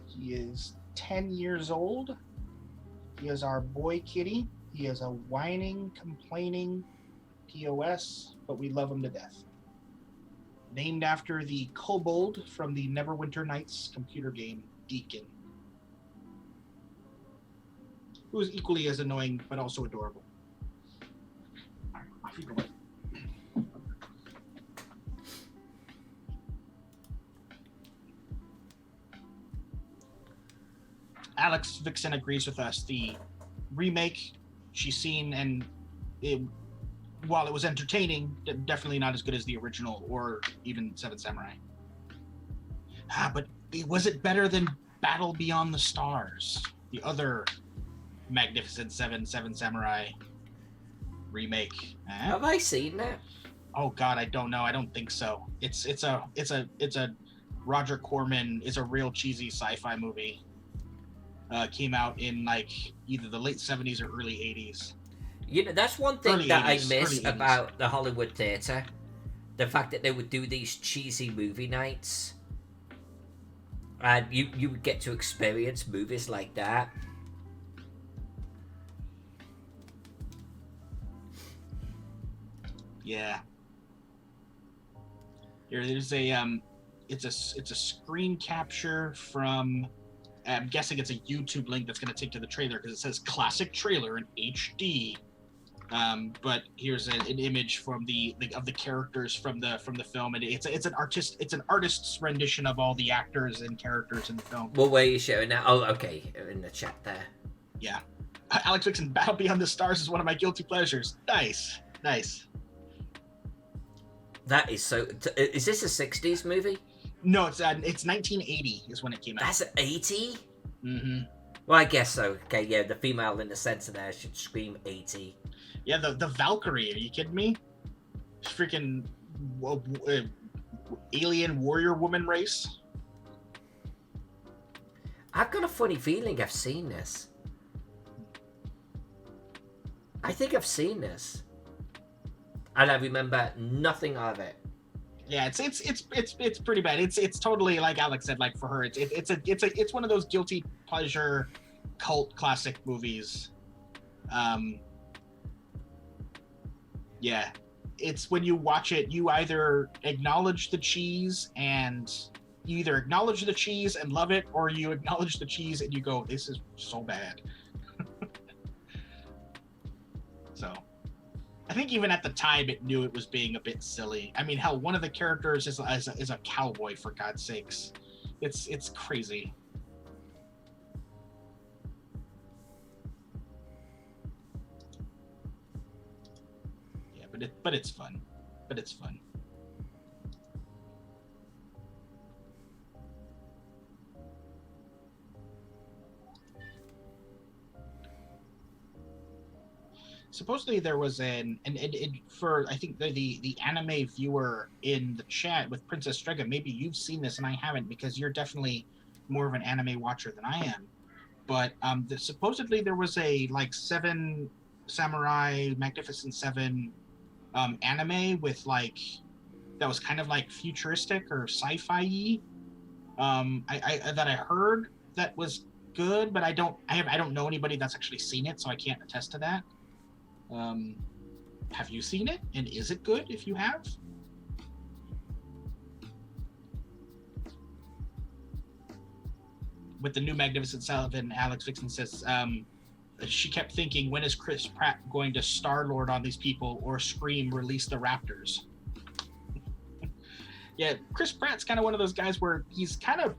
He is 10 years old. He is our boy kitty. He is a whining, complaining POS, but we love him to death. Named after the kobold from the Neverwinter Nights computer game, Deacon. Who is equally as annoying, but also adorable. All right, off you go. Alex Vixen agrees with us. The remake she's seen, and while it was entertaining, definitely not as good as the original or even Seven Samurai. But was it better than Battle Beyond the Stars, the other Magnificent Seven Samurai remake? Have I seen that? Oh God, I don't know. I don't think so. It's a Roger Corman is a real cheesy sci-fi movie. Came out in like either the late 70s or early 80s. You know, that's one thing Early that I 80s. miss Early 80s. about the Hollywood theatre. The fact that they would do these cheesy movie nights. And you would get to experience movies like that. Yeah. There's a it's a screen capture from. I'm guessing it's a YouTube link that's going to take to the trailer because it says classic trailer in HD. But here's an image from the of the characters from the film, and it's an artist's rendition of all the actors and characters in the film. Well, where are you showing that? Oh, okay, in the chat there. Yeah, Alex Vixen, Battle Beyond the Stars is one of my guilty pleasures. Nice. That is so. Is this a '60s movie? No, it's 1980 is when it came out. That's 80. Mm-hmm. Well, I guess so. Okay, yeah, the female in the center there should scream 80. Yeah, the Valkyrie. Are you kidding me? Freaking alien warrior woman race. I've got a funny feeling I've seen this. I think I've seen this, and I remember nothing of it. Yeah, it's pretty bad. It's totally like Alex said. Like for her, it's one of those guilty pleasure cult classic movies. Yeah, it's when you watch it, you either acknowledge the cheese and love it, or you acknowledge the cheese and you go, "This is so bad." So. I think even at the time it knew it was being a bit silly. I mean, hell, one of the characters is a cowboy, for God's sakes. It's crazy. Yeah, but it's fun. Supposedly there was for I think the anime viewer in the chat with Princess Strega, maybe you've seen this and I haven't because you're definitely more of an anime watcher than I am. But supposedly there was a like Seven Samurai Magnificent Seven anime with like that was kind of like futuristic or sci-fi-y. I that I heard that was good, but I don't know anybody that's actually seen it, so I can't attest to that. Have you seen it? And is it good if you have? With the new Magnificent Seven, Alex Vixen says she kept thinking, when is Chris Pratt going to Star-Lord on these people or scream, release the Raptors? Yeah, Chris Pratt's kind of one of those guys where he's kind of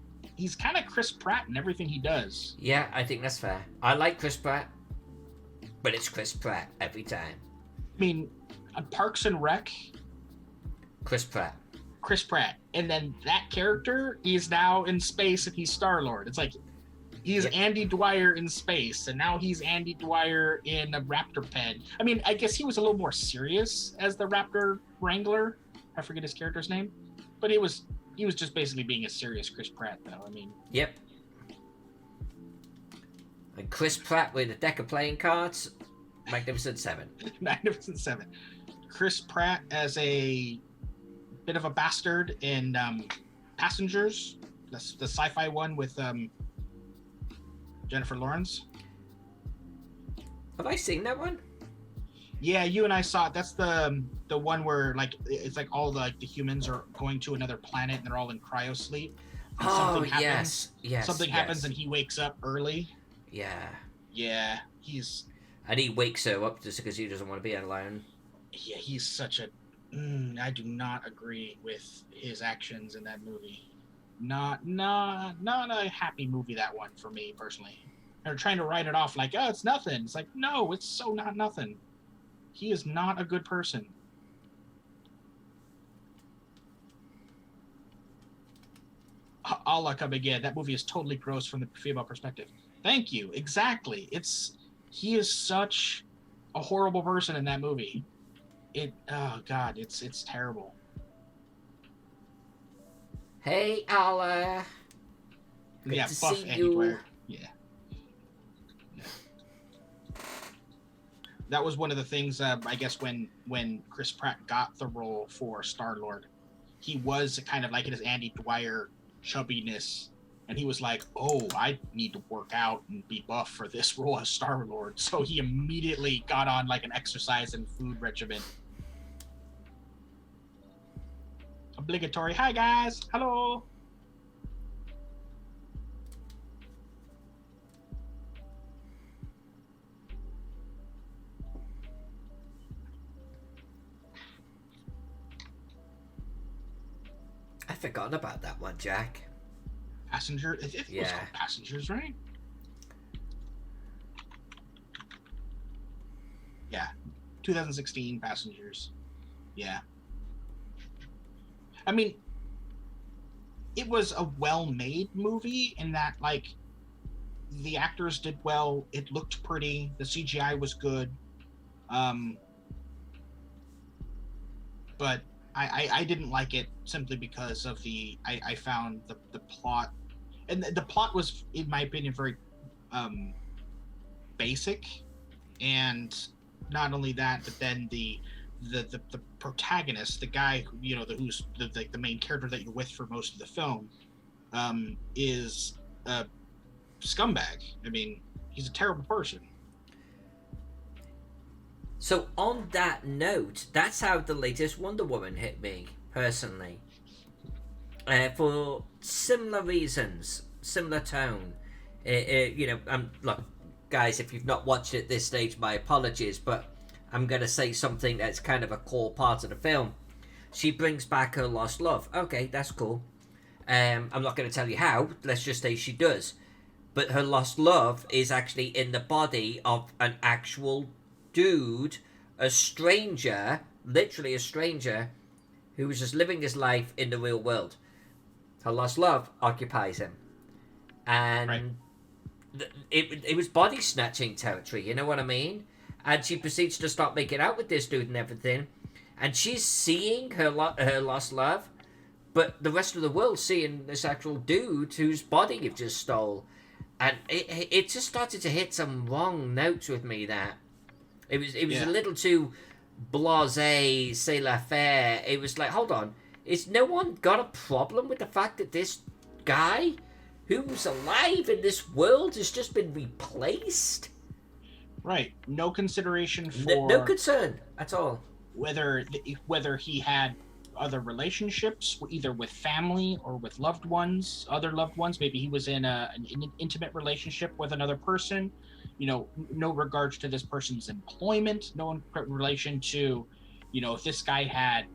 Chris Pratt in everything he does. Yeah, I think that's fair. I like Chris Pratt. But it's Chris Pratt every time. I mean, Parks and Rec. Chris Pratt. And then that character, he's now in space and he's Star-Lord. It's like, he's Andy Dwyer in space, and now he's Andy Dwyer in a raptor pen. I mean, I guess he was a little more serious as the raptor wrangler. I forget his character's name. But he was just basically being a serious Chris Pratt, though. I mean... Yep. And Chris Pratt with a deck of playing cards, Magnificent Seven. Magnificent Seven. Chris Pratt as a bit of a bastard in Passengers, the sci-fi one with Jennifer Lawrence. Have I seen that one? Yeah, you and I saw it. That's the one where like it's like all the humans are going to another planet and they're all in cryo sleep. And something happens. Something happens and he wakes up early. Yeah. Yeah, and he wakes her up just because he doesn't want to be alone. Yeah, he's such a... I do not agree with his actions in that movie. Not a happy movie, that one, for me, personally. They're trying to write it off like, oh, it's nothing. It's like, no, it's so not nothing. He is not a good person. Allah come again. That movie is totally gross from the female perspective. Thank you. Exactly. He is such a horrible person in that movie. Oh God, it's terrible. Hey, Ala. Good Yeah, to buff see Andy you. Dwyer. Yeah. That was one of the things, I guess, when Chris Pratt got the role for Star-Lord, he was kind of like in his Andy Dwyer chubbiness, and he was like, oh, I need to work out and be buff for this role as Star-Lord. So he immediately got on like an exercise and food regimen. Obligatory. Hi, guys. Hello. I forgot about that one, Jack. Passenger. It was called Passengers, right? Yeah. 2016 Passengers. Yeah. I mean, it was a well-made movie in that, like, the actors did well. It looked pretty. The CGI was good. But I didn't like it simply because of I found the plot, and the plot was, in my opinion, very basic. And not only that, but then the protagonist, the guy who, who's the main character that you're with for most of the film, is a scumbag. I mean, he's a terrible person. So on that note, that's how the latest Wonder Woman hit me personally. For similar reasons, similar tone. Look, guys, if you've not watched it at this stage, my apologies, but I'm going to say something that's kind of a core part of the film. She brings back her lost love. Okay, that's cool. I'm not going to tell you how. Let's just say she does. But her lost love is actually in the body of an actual dude, a stranger, literally a stranger, who was just living his life in the real world. Her lost love occupies him. And right. It was body snatching territory, you know what I mean? And she proceeds to start making out with this dude and everything. And she's seeing her lost love, but the rest of the world seeing this actual dude whose body you've just stole. And it just started to hit some wrong notes with me there. It was a little too blasé, c'est l'affaire. It was like, hold on, is no one got a problem with the fact that this guy who's alive in this world has just been replaced? Right. No consideration for... No concern at all. Whether he had other relationships, either with family or with other loved ones. Maybe he was in an intimate relationship with another person. No regards to this person's employment. No in relation to, if this guy had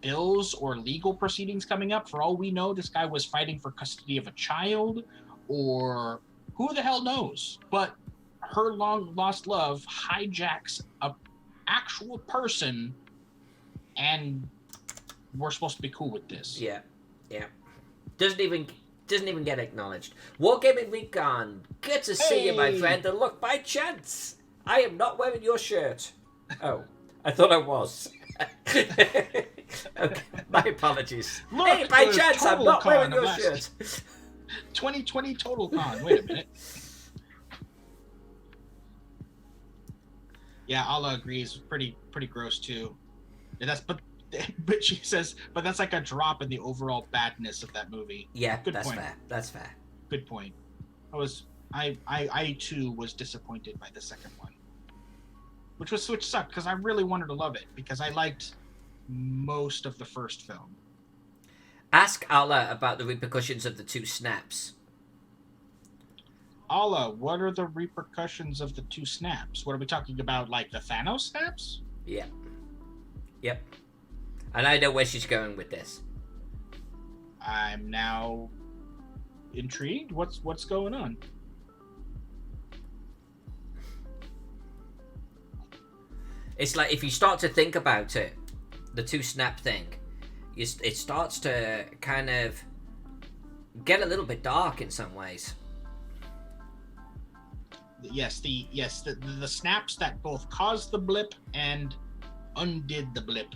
bills or legal proceedings coming up. For all we know, this guy was fighting for custody of a child, or who the hell knows. But her long lost love hijacks a actual person, and we're supposed to be cool with this. Yeah. Doesn't even get acknowledged. Wargaming Recon, good to see you, my friend. And look, by chance, I am not wearing your shirt. Oh, I thought I was. Okay, my apologies. Look, hey, by chance, I'm not wearing your shirt. 2020 Total Con. Wait a minute. Yeah, Allah agrees. Pretty gross too. And but she says, but that's like a drop in the overall badness of that movie. Yeah, Good point. Fair. That's fair. Good point. I too was disappointed by the second one, which sucked because I really wanted to love it because I liked most of the first film. Ask Allah about the repercussions of the two snaps. Allah, what are the repercussions of the two snaps? What are we talking about, like the Thanos snaps? Yeah. Yep. And I know where she's going with this. I'm now intrigued. What's going on? It's like if you start to think about it, the two snap thing, it starts to kind of get a little bit dark in some ways. the snaps that both caused the blip and undid the blip.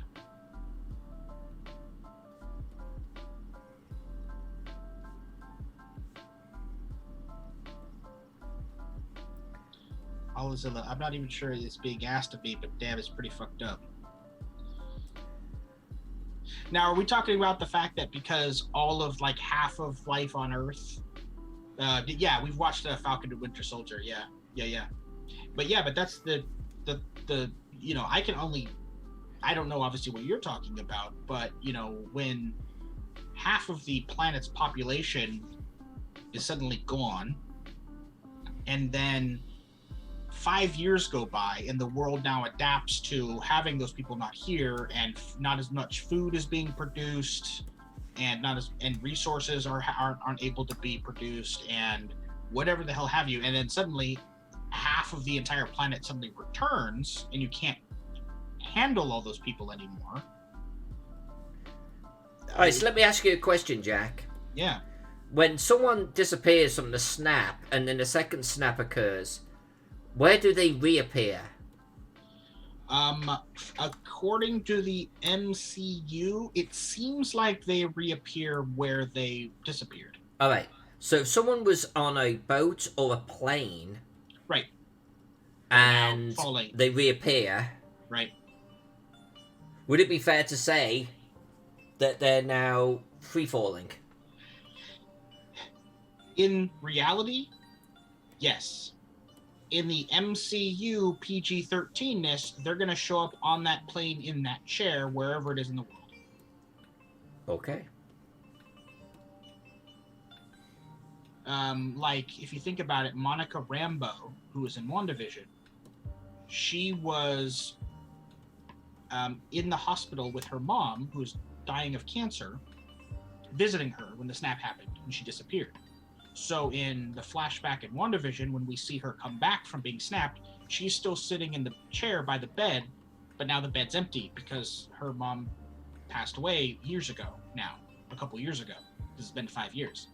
I'm not even sure it's being asked of me, but damn, it's pretty fucked up. Now, are we talking about the fact that because all of like half of life on Earth? Yeah, we've watched Falcon and Winter Soldier. Yeah. But that's the I don't know obviously what you're talking about, but when half of the planet's population is suddenly gone, and then 5 years go by and the world now adapts to having those people not here, and not as much food is being produced, and resources aren't able to be produced, and whatever the hell have you, and then suddenly half of the entire planet suddenly returns and you can't handle all those people anymore. All right, so let me ask you a question, Jack. Yeah. When someone disappears from the snap and then the second snap occurs, where do they reappear? According to the MCU, it seems like they reappear where they disappeared. All right. So if someone was on a boat or a plane, right, and they reappear, right, would it be fair to say that they're now free falling? In reality, yes. In the MCU PG-13ness, they're going to show up on that plane in that chair wherever it is in the world. Okay. Like, if you think about it, Monica Rambeau, who was in WandaVision, she was in the hospital with her mom, who was dying of cancer, visiting her when the snap happened, and she disappeared. So in the flashback in WandaVision, when we see her come back from being snapped, she's still sitting in the chair by the bed, but now the bed's empty because her mom passed away years ago now, a couple years ago. This has been 5 years.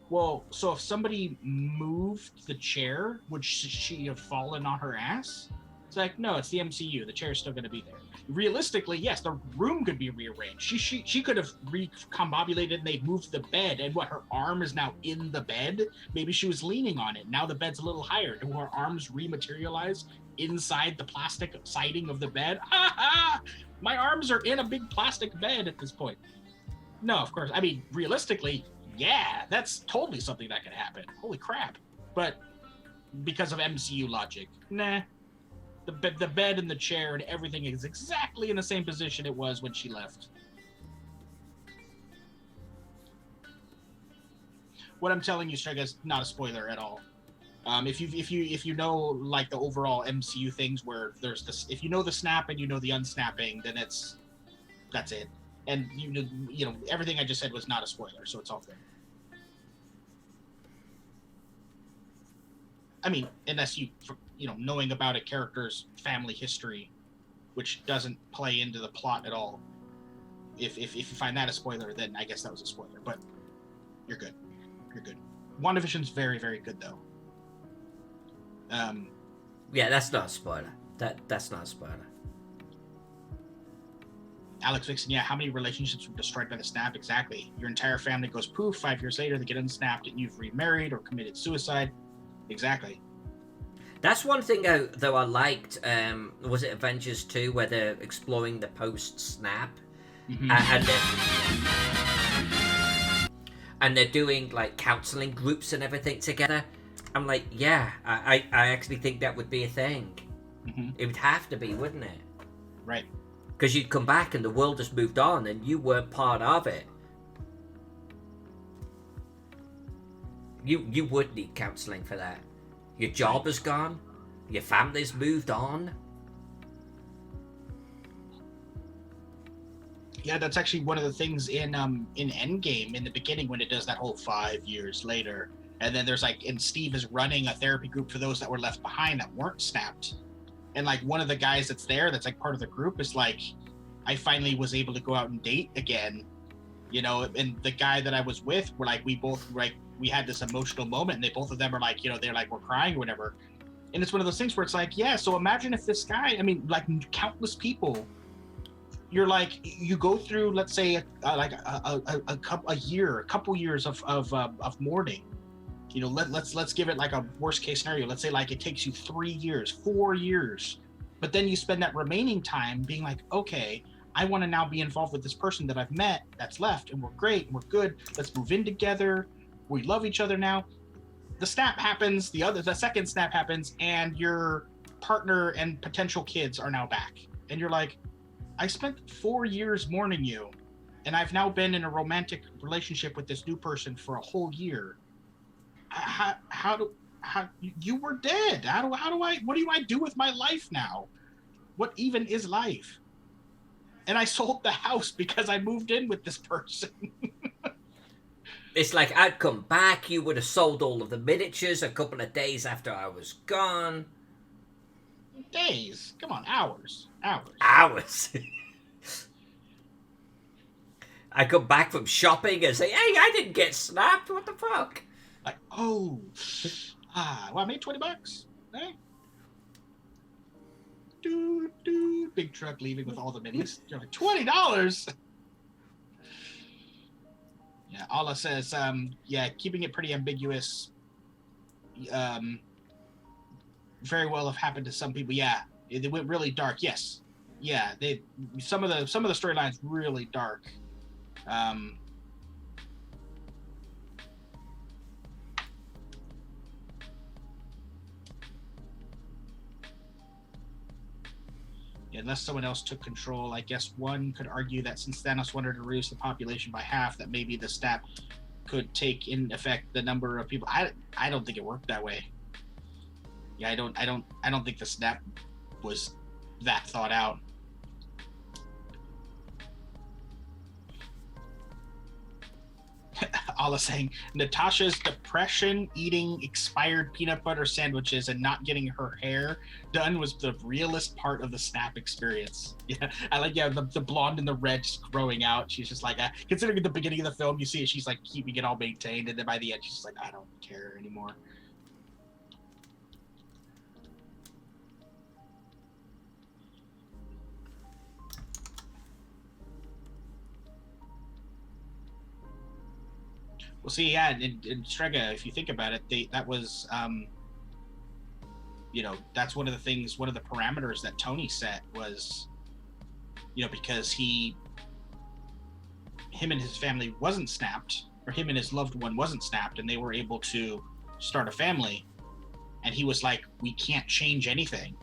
Well, so if somebody moved the chair, would she have fallen on her ass? It's like, no, it's the MCU. The chair's still going to be there. Realistically, yes, the room could be rearranged. She could have recombobulated and they'd moved the bed, and her arm is now in the bed? Maybe she was leaning on it. Now the bed's a little higher. Do her arms rematerialize inside the plastic siding of the bed? My arms are in a big plastic bed at this point. No, of course. I mean, realistically, yeah, that's totally something that could happen. Holy crap. But because of MCU logic, nah. The bed and the chair and everything is exactly in the same position it was when she left. What I'm telling you, Strega, is not a spoiler at all. If you know like the overall MCU things where there's this, if you know the snap and you know the unsnapping, then that's it. And you know everything I just said was not a spoiler, so it's all good. I mean, unless knowing about a character's family history, which doesn't play into the plot at all. If you find that a spoiler, then I guess that was a spoiler. But you're good. You're good. WandaVision's very, very good, though. Yeah, that's not a spoiler. That's not a spoiler. Alex Vixen, yeah, how many relationships were destroyed by the snap? Exactly. Your entire family goes poof, 5 years later they get unsnapped and you've remarried or committed suicide. Exactly. That's one thing though I liked. Was it Avengers 2 where they're exploring the post-snap, mm-hmm. and they're doing like counseling groups and everything together. I'm like, yeah, I actually think that would be a thing. Mm-hmm. It would have to be, wouldn't it? Right. Because you'd come back and the world has moved on and you weren't part of it. You would need counseling for that. Your job is gone. Your family's moved on. Yeah, that's actually one of the things in Endgame in the beginning when it does that whole 5 years later, and then there's like, and Steve is running a therapy group for those that were left behind that weren't snapped, and like one of the guys that's there that's like part of the group is like, I finally was able to go out and date again, and the guy that I was with were like, we both like we had this emotional moment, and both of them are like, they're like, we're crying or whatever. And it's one of those things where it's like, yeah, so imagine if this guy, I mean, like countless people, you're like, you go through, let's say, a couple years of mourning. You know, let's give it like a worst case scenario. Let's say like it takes you 3 years, 4 years, but then you spend that remaining time being like, okay, I want to now be involved with this person that I've met that's left, and we're great, and we're good. Let's move in together. We love each other now. The snap happens, the second snap happens, and your partner and potential kids are now back. And you're like, I spent 4 years mourning you, and I've now been in a romantic relationship with this new person for a whole year. How you were dead? What do I do with my life now? What even is life? And I sold the house because I moved in with this person. It's like I'd come back, you would have sold all of the miniatures a couple of days after I was gone. Days? Come on, hours. Hours. I come back from shopping and say, hey, I didn't get snapped. What the fuck? Like, well, I made $20. Eh? Big truck leaving with all the minis. You're like, $20? Yeah, Alla says, keeping it pretty ambiguous. Very well have happened to some people. Yeah, they went really dark. Yes, yeah, some of the storylines really dark. Unless someone else took control, I guess one could argue that since Thanos wanted to reduce the population by half, that maybe the snap could take in effect the number of people. I don't think it worked that way. Yeah, I don't think the snap was that thought out. Alla saying Natasha's depression, eating expired peanut butter sandwiches and not getting her hair done was the realest part of the snap experience. Yeah, I like the blonde and the red just growing out. She's just like, considering at the beginning of the film you see it, she's like keeping it all maintained, and then by the end she's just like, I don't care anymore. Well, see, yeah, in Strega, if you think about it, that was, that's one of the things, one of the parameters that Tony set was, because him and his family wasn't snapped, or him and his loved one wasn't snapped, and they were able to start a family. And he was like, we can't change anything.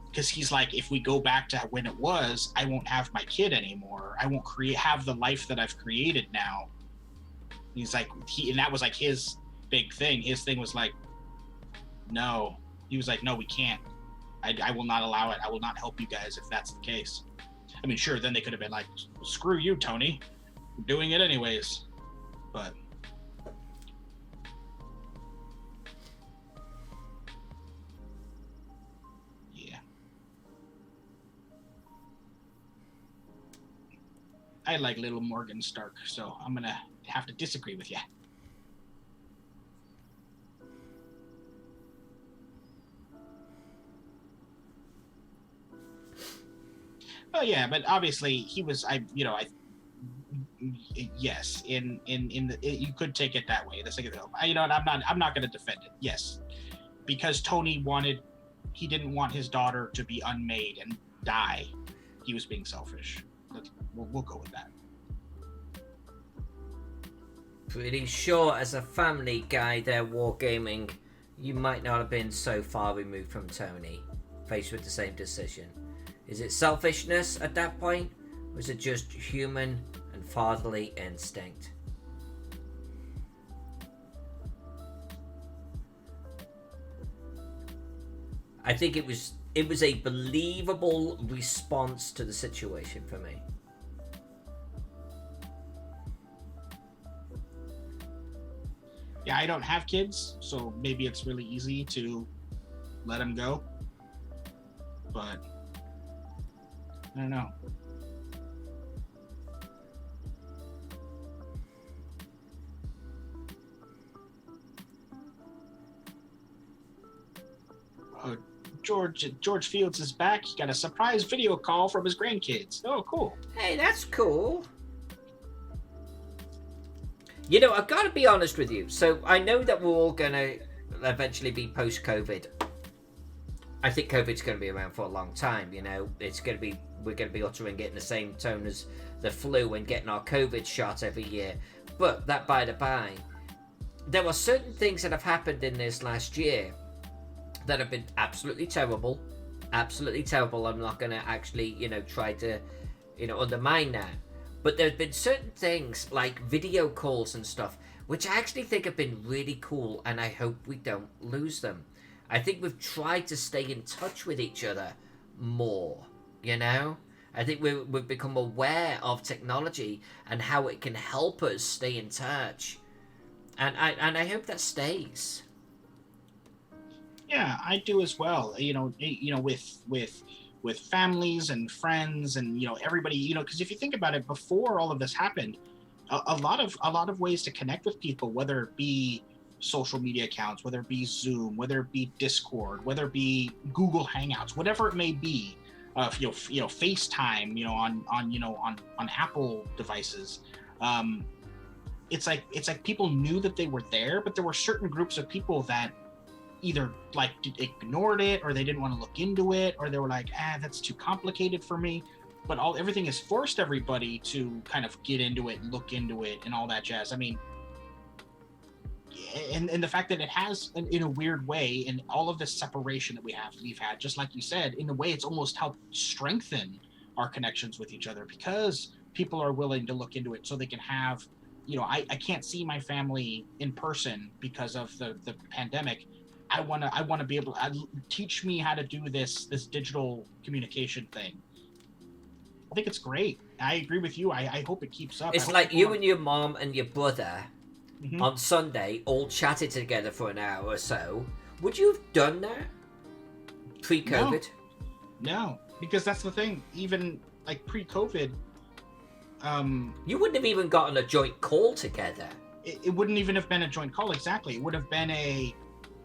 Because he's like, if we go back to when it was, I won't have my kid anymore. I won't have the life that I've created now. He's like, and that was like his big thing. His thing was like, no. He was like, no, we can't. I will not allow it. I will not help you guys if that's the case. I mean, sure, then they could have been like, screw you, Tony. We're doing it anyways. But yeah. I like little Morgan Stark, so I'm going to have to disagree with you. Oh yeah, but obviously he was. Yes, in the you could take it that way. That's like, I'm not going to defend it. Yes, because Tony he didn't want his daughter to be unmade and die. He was being selfish. We'll go with that. Pretty sure as a family guy there, Wargaming, you might not have been so far removed from Tony, faced with the same decision. Is it selfishness at that point, or is it just human and fatherly instinct? I think it was a believable response to the situation for me. Yeah, I don't have kids, so maybe it's really easy to let them go. But I don't know. George Fields is back. He got a surprise video call from his grandkids. Oh, cool. Hey, that's cool. You know, I've got to be honest with you. So I know that we're all going to eventually be post-COVID. I think COVID's going to be around for a long time, you know. We're going to be uttering it in the same tone as the flu and getting our COVID shot every year. But that by the by, there are certain things that have happened in this last year that have been absolutely terrible. Absolutely terrible. I'm not going to actually, you know, try to, you know, undermine that. But there have been certain things like video calls and stuff, which I actually think have been really cool, and I hope we don't lose them. I think we've tried to stay in touch with each other more, you know? I think we've become aware of technology and how it can help us stay in touch. And I hope that stays. Yeah, I do as well. You know, with families and friends and, you know, everybody, you know, because if you think about it, before all of this happened, a lot of ways to connect with people, whether it be social media accounts, whether it be Zoom, whether it be Discord, whether it be Google Hangouts, whatever it may be, you know, FaceTime, you know, on Apple devices. It's like people knew that they were there, but there were certain groups of people that either like ignored it, or they didn't want to look into it, or they were like, that's too complicated for me. But everything has forced everybody to kind of get into it, look into it, and all that jazz. I mean, and the fact that it has, in a weird way, and all of this separation that we've had, just like you said, in a way, it's almost helped strengthen our connections with each other, because people are willing to look into it, so they can have, you know, I can't see my family in person because of the pandemic. I want to be able to teach me how to do this digital communication thing. I think it's great. I agree with you. I hope it keeps up. It's like you and your mom and your brother on Sunday all chatted together for an hour or so. Would you have done that pre-COVID? No, because that's the thing. Even like pre-COVID, you wouldn't have even gotten a joint call together. It wouldn't even have been a joint call. Exactly. It would have been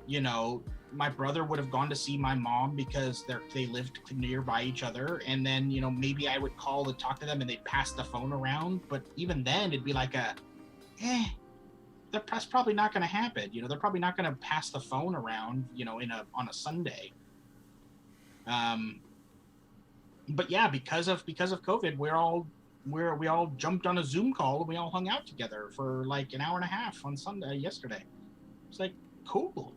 you know, my brother would have gone to see my mom because they lived nearby each other, and then, you know, maybe I would call to talk to them and they'd pass the phone around. But even then, it'd be like that's probably not going to happen. You know, they're probably not going to pass the phone around, you know, on a Sunday. But yeah, because of COVID, we all jumped on a Zoom call and we all hung out together for like an hour and a half on Sunday yesterday. It's like, cool.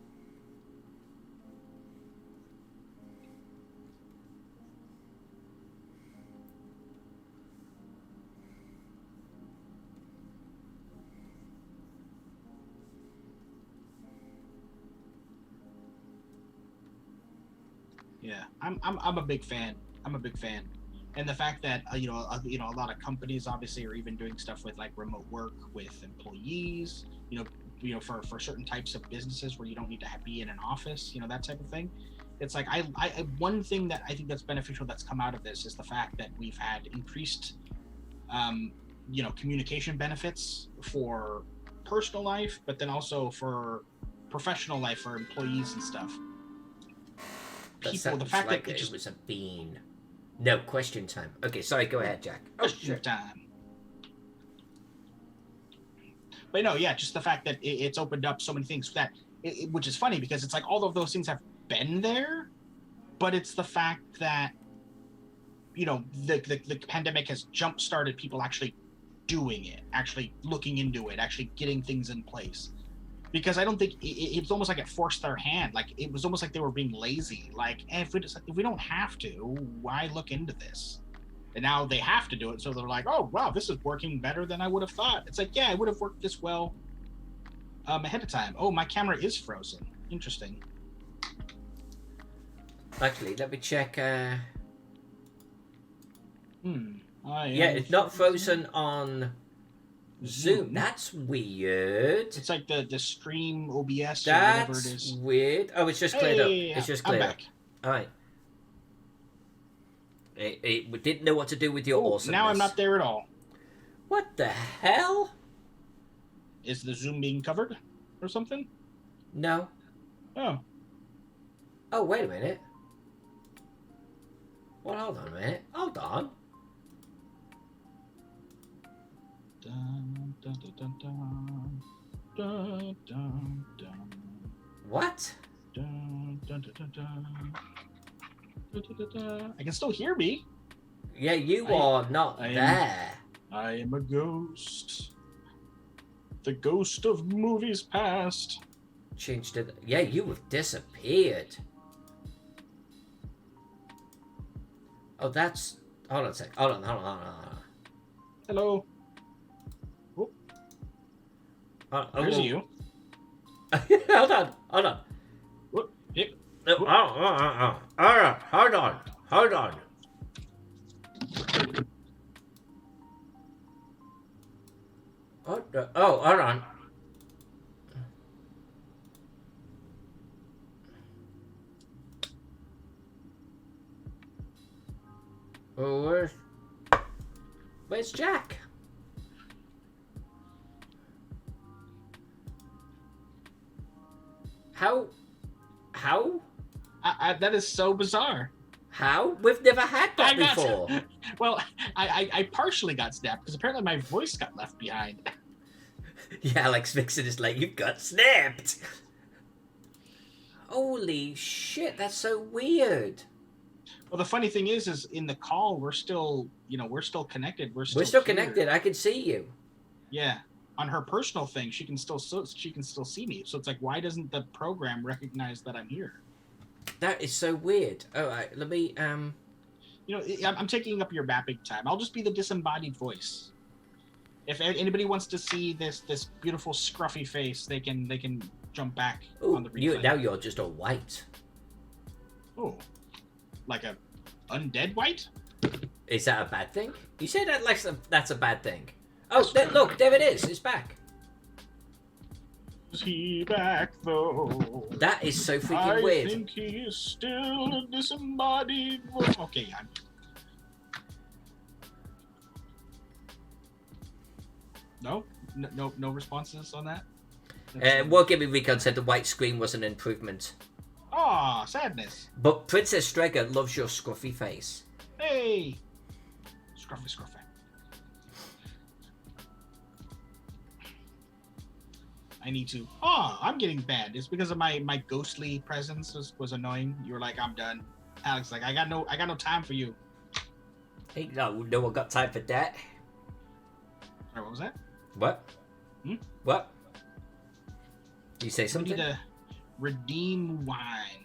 Yeah, I'm a big fan. I'm a big fan, and the fact that a lot of companies obviously are even doing stuff with like remote work with employees. You know, for certain types of businesses where you don't need to be in an office. You know, that type of thing. It's like I one thing that I think that's beneficial that's come out of this is the fact that we've had increased, communication benefits for personal life, but then also for professional life for employees and stuff. The fact that it was a bean. No, question time. Okay, sorry, go ahead, Jack. Question time. But no, yeah, just the fact that it's opened up so many things that, which is funny because it's like all of those things have been there, but it's the fact that, you know, the pandemic has jump-started people actually doing it, actually looking into it, actually getting things in place. Because I don't think it was almost like it forced their hand. Like it was almost like they were being lazy. Like if we don't have to, why look into this? And now they have to do it, so they're like, oh wow, this is working better than I would have thought. It's like, yeah, it would have worked this well ahead of time. Oh, my camera is frozen. Interesting. Actually, let me check. Yeah, it's not frozen on Zoom. That's weird. It's like the stream OBS That's or whatever it is. Weird. Oh, it's just cleared up. It's just cleared I'm back. All right. It didn't know what to do with your awesomeness. Now I'm not there at all. What the hell? Is the Zoom being covered or something? No. Oh. Oh, wait a minute. Well, hold on a minute. Hold on. Dun, dun, dun, dun, dun. Dun, dun, dun. What? Dun, dun, dun, dun, dun. Dun, dun, dun, dun. I can still hear me. Yeah, you are not there. I am a ghost. The ghost of movies past. Changed it. Yeah, you have disappeared. Oh, that's... Hold on a sec. Hold on. Hello. Where's you? Hold on. What? Yep. Hold on. What the? Oh, hold on. Oh, where's Jack? How? That is so bizarre. How? We've never had that before. Well, I partially got snapped because apparently my voice got left behind. Yeah, Alex Vixen is like, you got snapped. Holy shit, that's so weird. Well, the funny thing is in the call we're still connected. We're still here. Connected. I can see you. Yeah. On her personal thing, she can still see me. So it's like, why doesn't the program recognize that I'm here? That is so weird. All right, let me I'm taking up your mapping time. I'll just be the disembodied voice. If anybody wants to see this beautiful scruffy face, they can jump back on the replay. Now you're just all white. Oh, like a undead white? Is that a bad thing? You say that like that's a bad thing. Oh, look, there it is. It's back. Is he back though? That is so freaking weird. I think he is still a disembodied voice. Okay, No responses on that? War Gaming Recon said the white screen was an improvement. Ah, sadness. But Princess Streger loves your scruffy face. Hey! Scruffy. I need to... I'm getting banned. It's because of my ghostly presence was annoying. You were like, I'm done. Alex, like, I got no time for you. Hey, no one got time for that. Sorry, what was that? What? What? You say something? We need to redeem wine.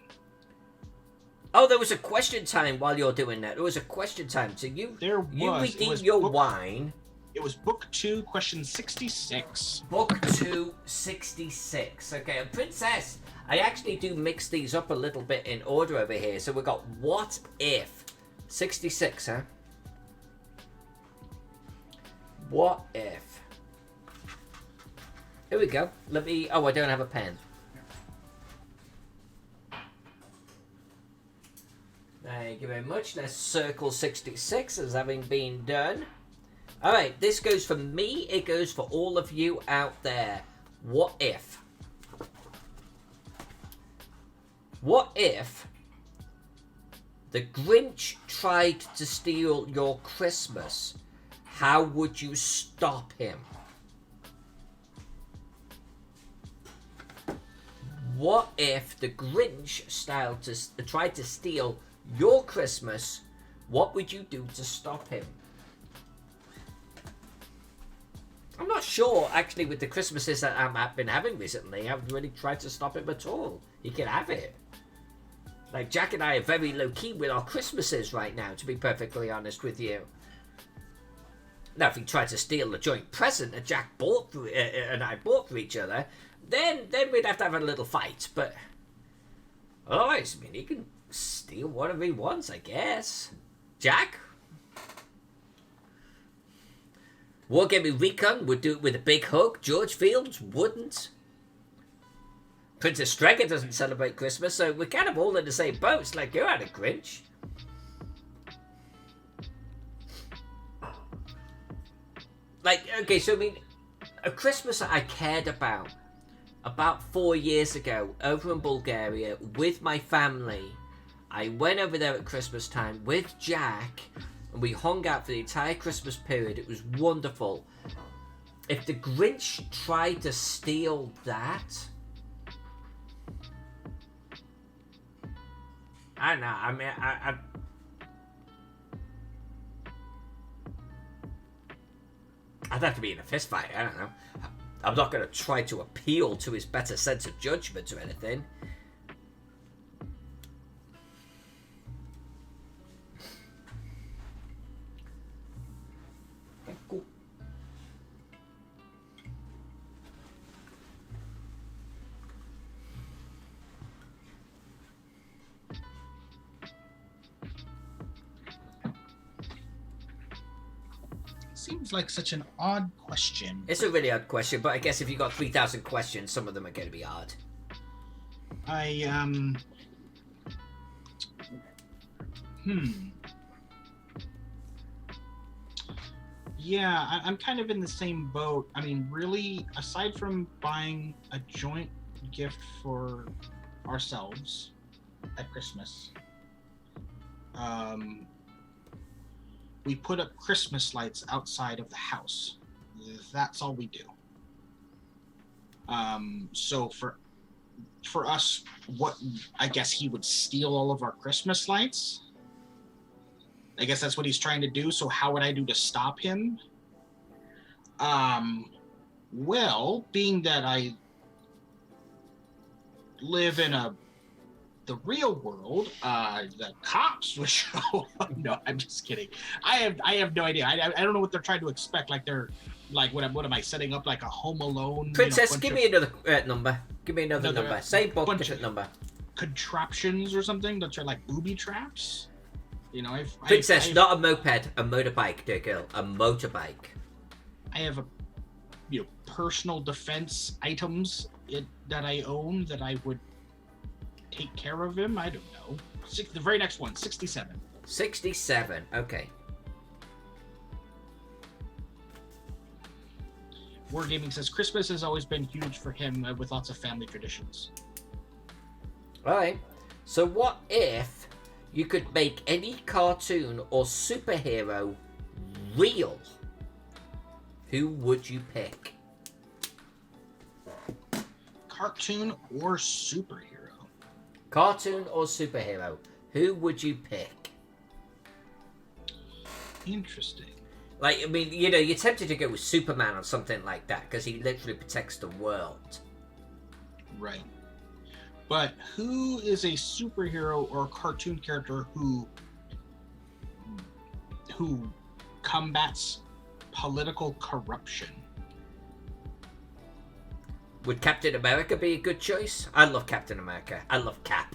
Oh, there was a question time while you're doing that. There was a question time. So you redeem your wine. It was book 2, question 66. Book 2, 66. Okay, and Princess, I actually do mix these up a little bit in order over here. So we've got What If? 66, huh? What if? Here we go. Let me... Oh, I don't have a pen. Thank you very much. Let's circle 66 as having been done. Alright, this goes for me. It goes for all of you out there. What if? What if the Grinch tried to steal your Christmas? How would you stop him? What if the Grinch tried to steal your Christmas? What would you do to stop him? I'm not sure, actually, with the Christmases that I've been having recently. I haven't really tried to stop him at all. He can have it. Like, Jack and I are very low-key with our Christmases right now, to be perfectly honest with you. Now, if he tried to steal a joint present that Jack bought and I bought for each other, then we'd have to have a little fight. But otherwise, I mean, he can steal whatever he wants, I guess. Jack? Wargaming Recon would do it with a big hug. George Fields wouldn't. Princess Streger doesn't celebrate Christmas, so we're kind of all in the same boat. It's like, go out of Grinch. Like, okay, so I mean, a Christmas that I cared about 4 years ago, over in Bulgaria, with my family, I went over there at Christmas time with Jack, and we hung out for the entire Christmas period. It was wonderful. If the Grinch tried to steal that, I don't know. I mean, I'd have to be in a fist fight. I don't know. I'm not going to try to appeal to his better sense of judgment or anything. Okay, cool. Seems like such an odd question. It's a really odd question, but I guess if you've got 3,000 questions, some of them are going to be hard. Yeah, I'm kind of in the same boat. I mean, really, aside from buying a joint gift for ourselves at Christmas, we put up Christmas lights outside of the house. That's all we do. So for us, what I guess he would steal all of our Christmas lights. I guess that's what he's trying to do. So how would I do to stop him? Well, being that I live in the real world, the cops would show up. No, I'm just kidding. I have no idea. I don't know what they're trying to expect. Like they're like what am I setting up like a Home Alone? Princess, give me another number. Give me another number. Same book, different number. Contraptions or something that are like booby traps. You know, Princess, not a moped, a motorbike, dear girl, a motorbike. I have personal defense items that I own that I would take care of him. I don't know. The very next one, 67. 67. Okay. Wargaming says Christmas has always been huge for him with lots of family traditions. All right. So what if you could make any cartoon or superhero real? Who would you pick? Cartoon or superhero? Cartoon or superhero? Who would you pick? Interesting. Like, I mean, you're tempted to go with Superman or something like that because he literally protects the world. Right. But who is a superhero or cartoon character who combats political corruption? Would Captain America be a good choice? I love Captain America. I love Cap.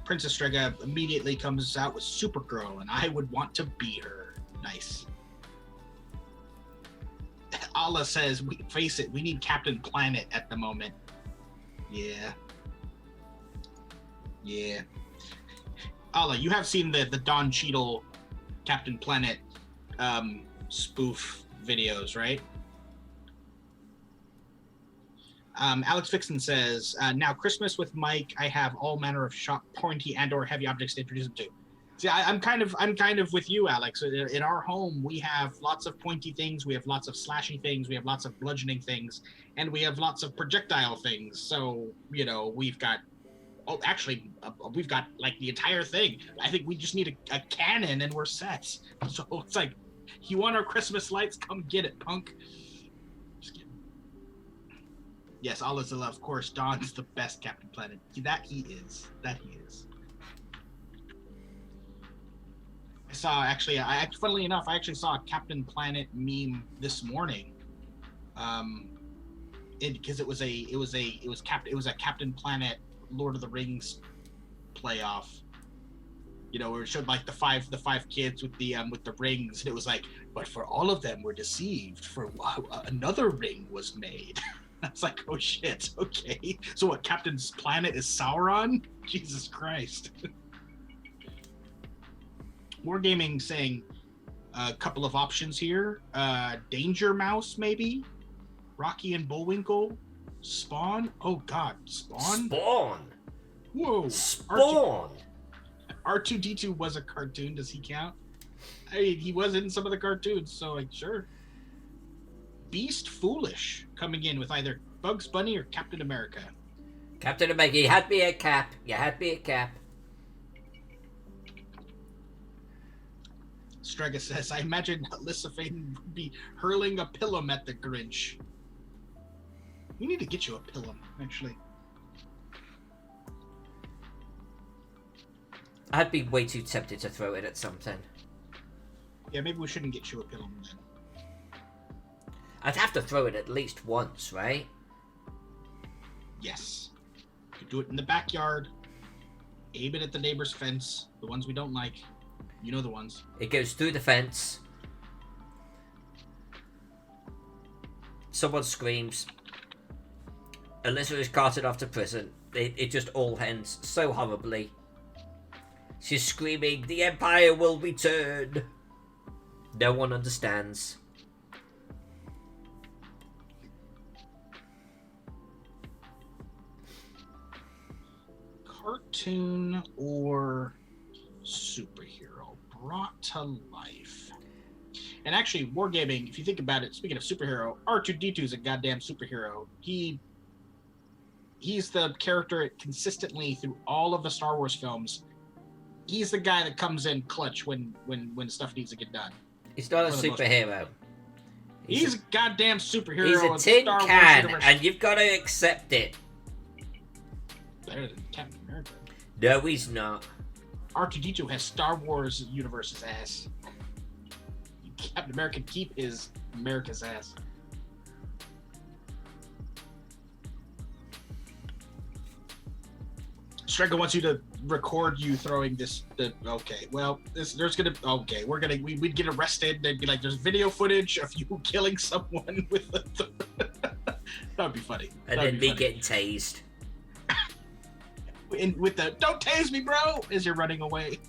Princess Strega immediately comes out with Supergirl, and I would want to be her. Nice. Allah says, face it, we need Captain Planet at the moment. Yeah. Yeah. Allah, you have seen the Don Cheadle Captain Planet spoof videos, right? Alex Fixon says, now Christmas with Mike, I have all manner of sharp, pointy, and/or heavy objects to introduce him to. See, I'm kind of with you, Alex. In our home, we have lots of pointy things, we have lots of slashy things, we have lots of bludgeoning things, and we have lots of projectile things. So, we've got, we've got like the entire thing. I think we just need a cannon and we're set. So it's like, you want our Christmas lights? Come get it, punk. Just kidding. Yes, Allahzilla, of course, Don's the best Captain Planet. That he is. Funnily enough, I actually saw a Captain Planet meme this morning. Because it was a Captain Planet Lord of the Rings playoff. Where it showed like the five kids with the rings, and it was like, but for all of them were deceived, for another ring was made. I was like, oh shit, okay. So what, Captain's Planet is Sauron? Jesus Christ. Wargaming saying a couple of options here. Danger Mouse, maybe? Rocky and Bullwinkle, Spawn. Oh God, Spawn. Spawn. Whoa. Spawn. R2D2 was a cartoon. Does he count? I mean, he was in some of the cartoons, so like sure. Beast Foolish coming in with either Bugs Bunny or Captain America. Captain America. You had me at Cap. You had me at Cap. Strega says, I imagine Alyssa Faden would be hurling a Pillum at the Grinch. We need to get you a Pillum, actually. I'd be way too tempted to throw it at something. Yeah, maybe we shouldn't get you a Pillum then. I'd have to throw it at least once, right? Yes. You could do it in the backyard. Aim it at the neighbor's fence. The ones we don't like. You know the ones. It goes through the fence. Someone screams. Alyssa is carted off to prison. It just all ends so horribly. She's screaming, "The Empire will return!" No one understands. Cartoon or superhero brought to life. And actually, wargaming, if you think about it, speaking of superhero, R2D2 is a goddamn superhero. He's the character consistently through all of the Star Wars films. He's the guy that comes in clutch when stuff needs to get done. He's not a superhero. He's a goddamn superhero. He's a tin can, and you've got to accept it. Better than Captain America. No, he's not. R2D2 has Star Wars universe's ass. Captain America keep his America's ass. Strega wants you to record you throwing this. Okay, well, we'd get arrested. They'd be like, "There's video footage of you killing someone with the." That'd be funny. And then me getting tased. With the "Don't tase me, bro!" as you're running away.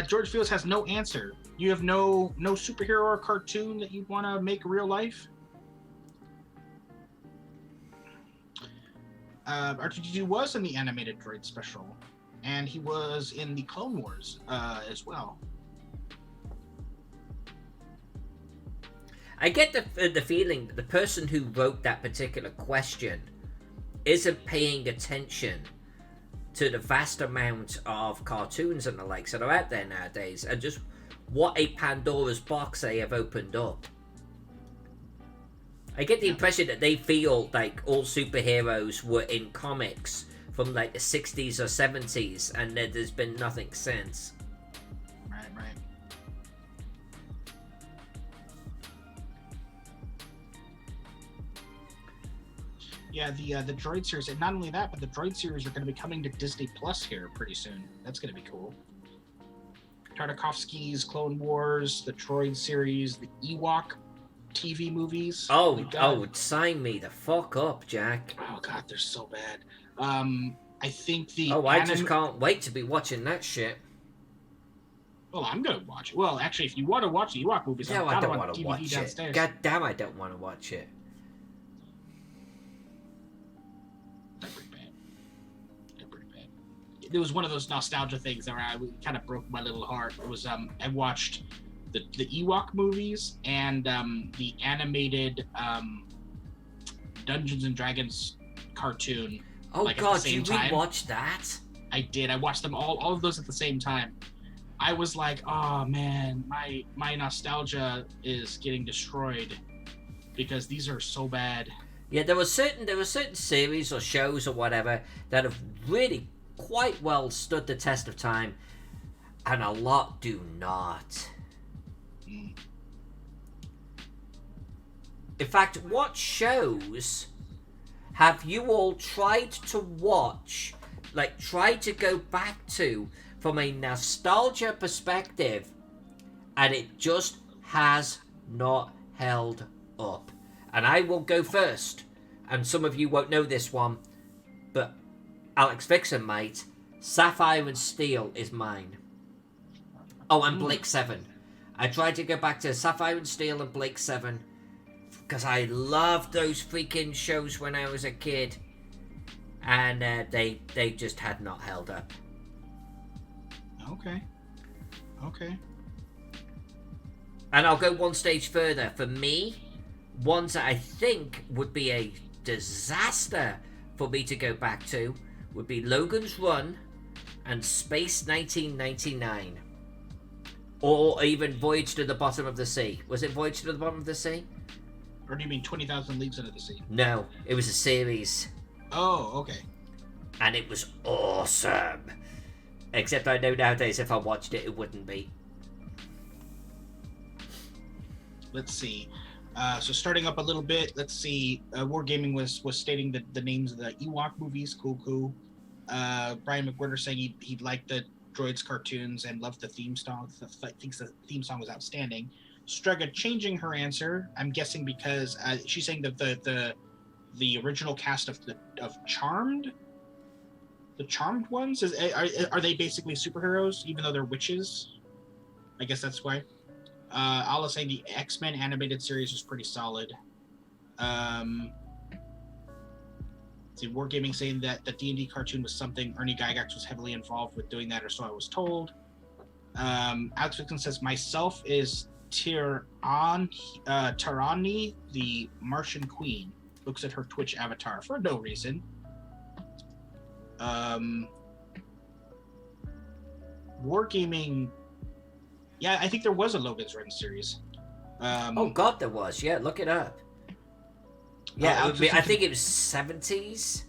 George Fields has no answer. You have no superhero or cartoon that you want to make real life? R2D2 was in the animated droid special, and he was in the Clone Wars as well. I get the feeling that the person who wrote that particular question isn't paying attention to the vast amount of cartoons and the likes that are out there nowadays, and just what a Pandora's box they have opened up. I get the impression that they feel like all superheroes were in comics from like the 60s or 70s, and that there's been nothing since. Right. Yeah, the Droid series, and not only that, but the Droid series are going to be coming to Disney Plus here pretty soon. That's going to be cool. Tartakovsky's Clone Wars, the Droid series, the Ewok TV movies. Oh, sign me the fuck up, Jack. Oh god, they're so bad. I think I just can't wait to be watching that shit. Well, I'm gonna watch it. Well, actually, if you want to watch the Ewok movies, no, I don't want to watch downstairs. it. God damn, I don't want to watch it. They're pretty bad. It was one of those nostalgia things that kind of broke my little heart. It was I watched the Ewok movies and the animated Dungeons and Dragons cartoon. Oh god, you rewatched that? I did. I watched them all of those at the same time. I was like, oh man, my nostalgia is getting destroyed because these are so bad. Yeah, there were certain series or shows or whatever that have really quite well stood the test of time, and a lot do not. In fact, what shows have you all tried to watch, like tried to go back to from a nostalgia perspective, and it just has not held up? And I will go first, and some of you won't know this one, but Alex Vixen might. Sapphire and Steel is mine. Oh, and Blake 7. I tried to go back to Sapphire and Steel and Blake 7 because I loved those freaking shows when I was a kid, and they just had not held up. Okay. And I'll go one stage further. For me, ones that I think would be a disaster for me to go back to would be Logan's Run and Space 1999. Or even Voyage to the Bottom of the Sea. Was it Voyage to the Bottom of the Sea? Or do you mean 20,000 Leagues Under the Sea? No, it was a series. Oh, okay. And it was awesome. Except I know nowadays if I watched it, it wouldn't be. Let's see. So starting up a little bit, let's see. Wargaming was stating the names of the Ewok movies. Cool. Brian McWhirter saying he liked the Droids cartoons and loved the theme song. Thinks the theme song was outstanding. Strega changing her answer. I'm guessing because she's saying that the original cast of Charmed, the Charmed ones, are they basically superheroes even though they're witches? I guess that's why. Alice saying the X-Men animated series was pretty solid. Wargaming saying that the D&D cartoon was something Ernie Gygax was heavily involved with doing that, or so I was told. Alex Vixen says, myself is Tirani, the Martian Queen. Looks at her Twitch avatar for no reason. Wargaming... Yeah, I think there was a Logan's Run series. Oh God, there was. Yeah, look it up. Yeah, I think it was 70s.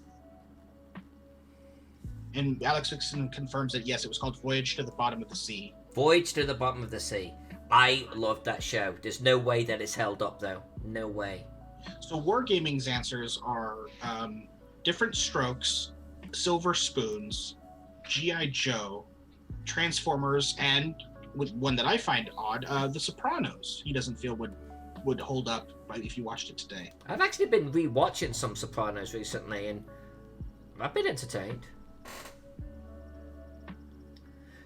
And Alex Vixen confirms that yes, it was called Voyage to the Bottom of the Sea. Voyage to the Bottom of the Sea. I loved that show. There's no way that it's held up though. No way. So Wargaming's answers are Different Strokes, Silver Spoons, G.I. Joe, Transformers, and one that I find odd, The Sopranos. He doesn't feel would hold up if you watched it today. I've actually been rewatching some Sopranos recently, and I've been entertained.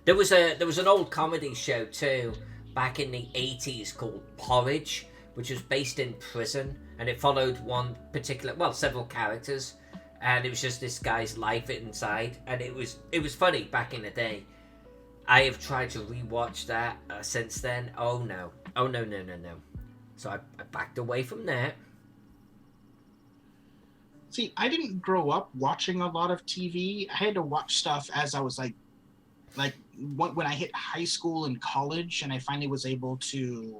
There was an old comedy show too back in the 80s called Porridge, which was based in prison, and it followed one particular, several characters, and it was just this guy's life inside, and it was funny back in the day. I have tried to rewatch that since then. Oh no. So I backed away from that. See, I didn't grow up watching a lot of TV. I had to watch stuff as I was like when I hit high school and college, and I finally was able to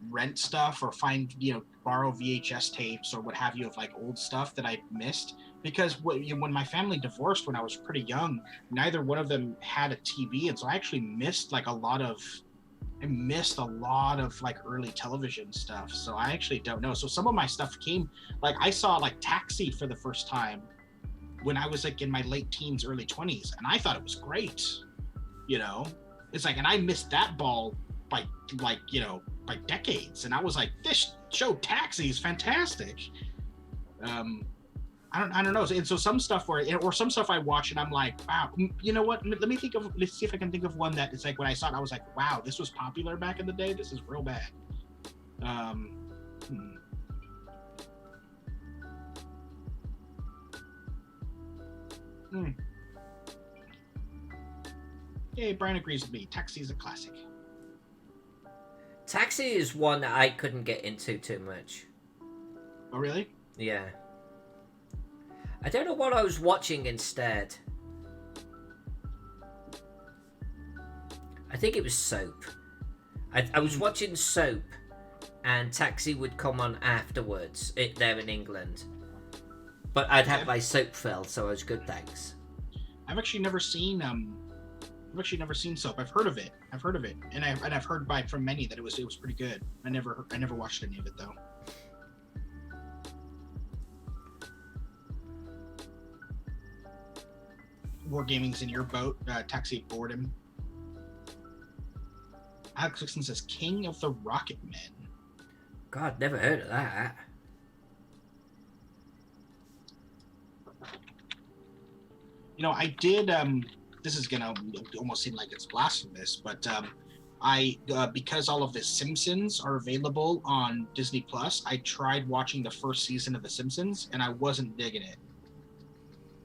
rent stuff or borrow VHS tapes or what have you of old stuff that I missed. Because when my family divorced when I was pretty young, neither one of them had a TV, and so I actually missed a lot of early television stuff. So I actually don't know. So some of my stuff came, I saw Taxi for the first time when I was in my late teens, early 20s, and I thought it was great. It's and I missed that ball by decades, and I was this show Taxi is fantastic. I don't know. And so some stuff or some stuff I watch and I'm wow, you know what? Let's see if I can think of one that is when I saw it, I was wow, this was popular back in the day. This is real bad. Hey, Brian agrees with me. Taxi is a classic. Taxi is one that I couldn't get into too much. Oh, really? Yeah. I don't know what I was watching instead. I think it was soap. I was watching soap, and Taxi would come on afterwards there in England. But I'd have my soap filled, so I was good, thanks. I've actually never seen soap. I've heard of it, and I've heard from many that it was pretty good. I never watched any of it though. Wargaming's in your boat. Taxi boredom. Alex Dixon says King of the Rocket Men. God, never heard of that. I did. This is gonna almost seem like it's blasphemous, but Because all of the Simpsons are available on Disney Plus, I tried watching the first season of the Simpsons, and I wasn't digging it.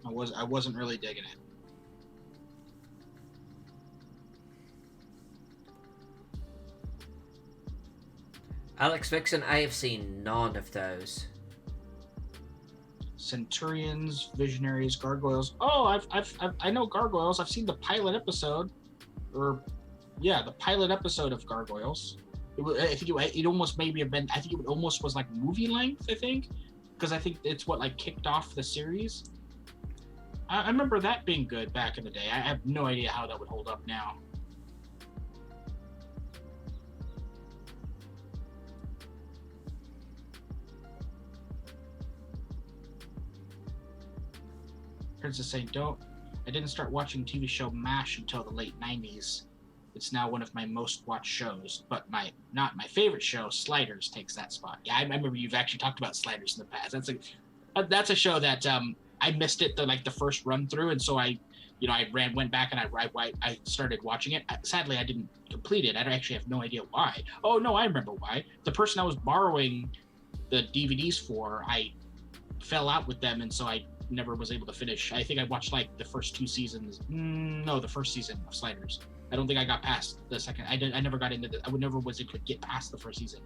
I wasn't really digging it. Alex Vixen, I have seen none of those. Centurions, Visionaries, Gargoyles. Oh, I know Gargoyles. I've seen the pilot episode, the pilot episode of Gargoyles. I think it almost maybe have been. I think it almost was like movie length. I think, because I think it's what like kicked off the series. I remember that being good back in the day. I have no idea how that would hold up now. Princess saying, I didn't start watching TV show MASH until the late 90s. It's now one of my most watched shows, but not my favorite show, Sliders, takes that spot. Yeah, I remember you've actually talked about Sliders in the past. That's a show that I missed it the first run through, and so I went back and I started watching it. Sadly, I didn't complete it. I actually have no idea why. Oh no, I remember why. The person I was borrowing the DVDs for, I fell out with them, and so I never was able to finish. I think I watched like the first two seasons. No, the first season of Sliders. I don't think I got past the second. I never got into I never was able to get past the first season.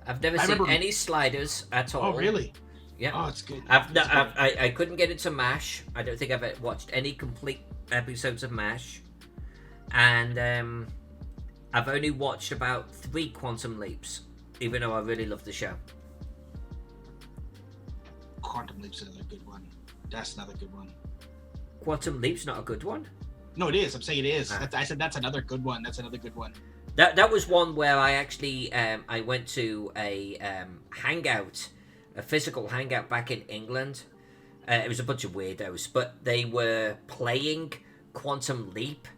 I've never seen any Sliders at all. Oh really? Yeah. Oh, it's good. I couldn't get into MASH. I don't think I've watched any complete episodes of MASH, and I've only watched about 3 Quantum Leaps, even though I really love the show. Quantum Leap's another good one. That's another good one. Quantum Leap's not a good one? No, it is. I'm saying it is. I said that's another good one. That's another good one. That was one where I actually I went to a hangout, a physical hangout back in England. It was a bunch of weirdos, but they were playing Quantum Leap,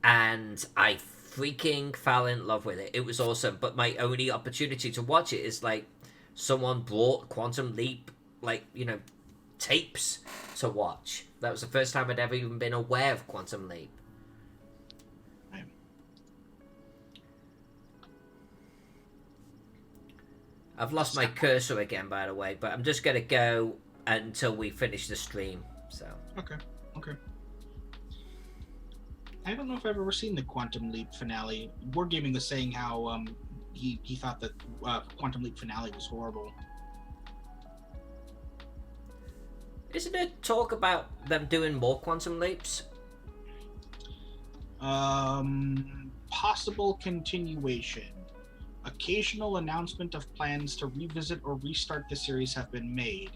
and I freaking fell in love with it. It was awesome, but my only opportunity to watch it is like someone brought Quantum Leap, tapes to watch. That was the first time I'd ever even been aware of Quantum Leap. Right. I've lost my cursor again, by the way, but I'm just going to go until we finish the stream. So. Okay. I don't know if I've ever seen the Quantum Leap finale. Wargaming was saying how he thought that Quantum Leap finale was horrible. Isn't there talk about them doing more Quantum Leaps? Possible continuation. Occasional announcement of plans to revisit or restart the series have been made.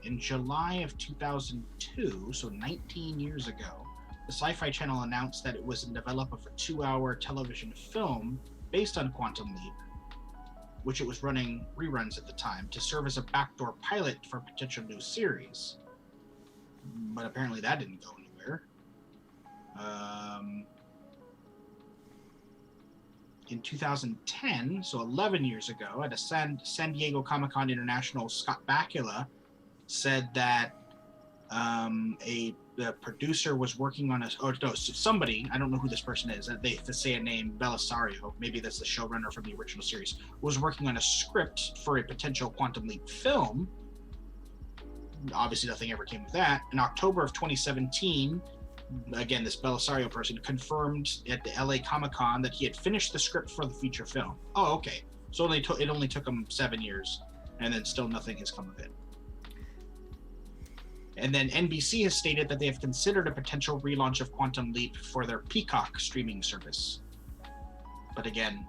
In July of 2002, so 19 years ago, the Sci-Fi Channel announced that it was in development of a 2-hour television film based on Quantum Leap, which it was running reruns at the time, to serve as a backdoor pilot for a potential new series. But apparently that didn't go anywhere. In 2010, so 11 years ago, at a San Diego Comic-Con International, Scott Bakula said that the producer was working on somebody, I don't know who this person is, they say a name, Belisario, maybe that's the showrunner from the original series, was working on a script for a potential Quantum Leap film. Obviously nothing ever came of that. In October of 2017, again, this Belisario person confirmed at the LA Comic-Con that he had finished the script for the feature film. Oh, okay. So it only took him 7 years, and then still nothing has come of it. And then NBC has stated that they have considered a potential relaunch of Quantum Leap for their Peacock streaming service. But again,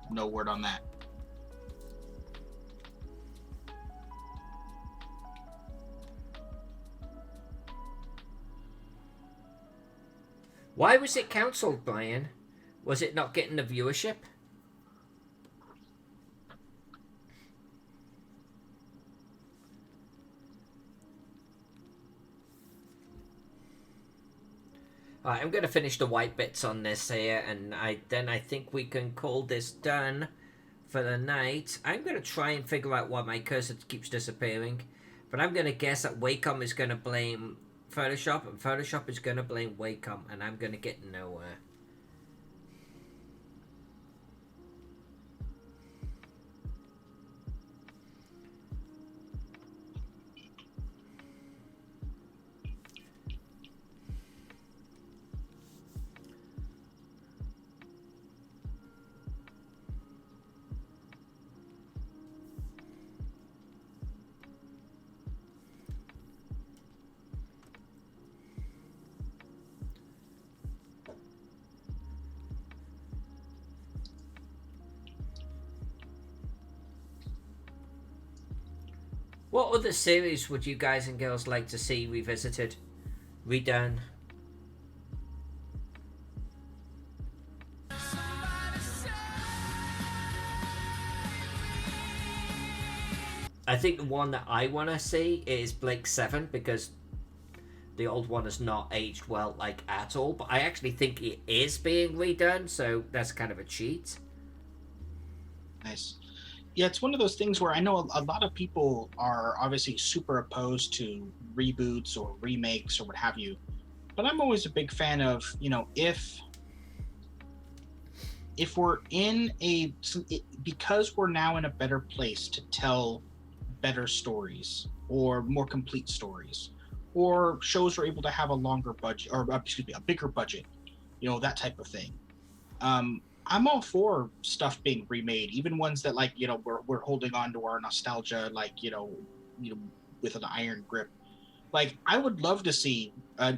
no word on that. Why was it cancelled, Brian? Was it not getting the viewership? Alright, I'm going to finish the white bits on this here, and then I think we can call this done for the night. I'm going to try and figure out why my cursor keeps disappearing, but I'm going to guess that Wacom is going to blame Photoshop, and Photoshop is going to blame Wacom, and I'm going to get nowhere. What other series would you guys and girls like to see revisited, redone? I think the one that I want to see is Blake 7, because the old one has not aged well, like, at all. But I actually think it is being redone, so that's kind of a cheat. Nice. Yeah, it's one of those things where I know a lot of people are obviously super opposed to reboots or remakes or what have you. But I'm always a big fan of, if we're in because we're now in a better place to tell better stories or more complete stories, or shows are able to have a longer budget, or excuse me, a bigger budget, that type of thing. I'm all for stuff being remade, even ones that, like, we're holding on to our nostalgia, like, with an iron grip. Like, I would love to see,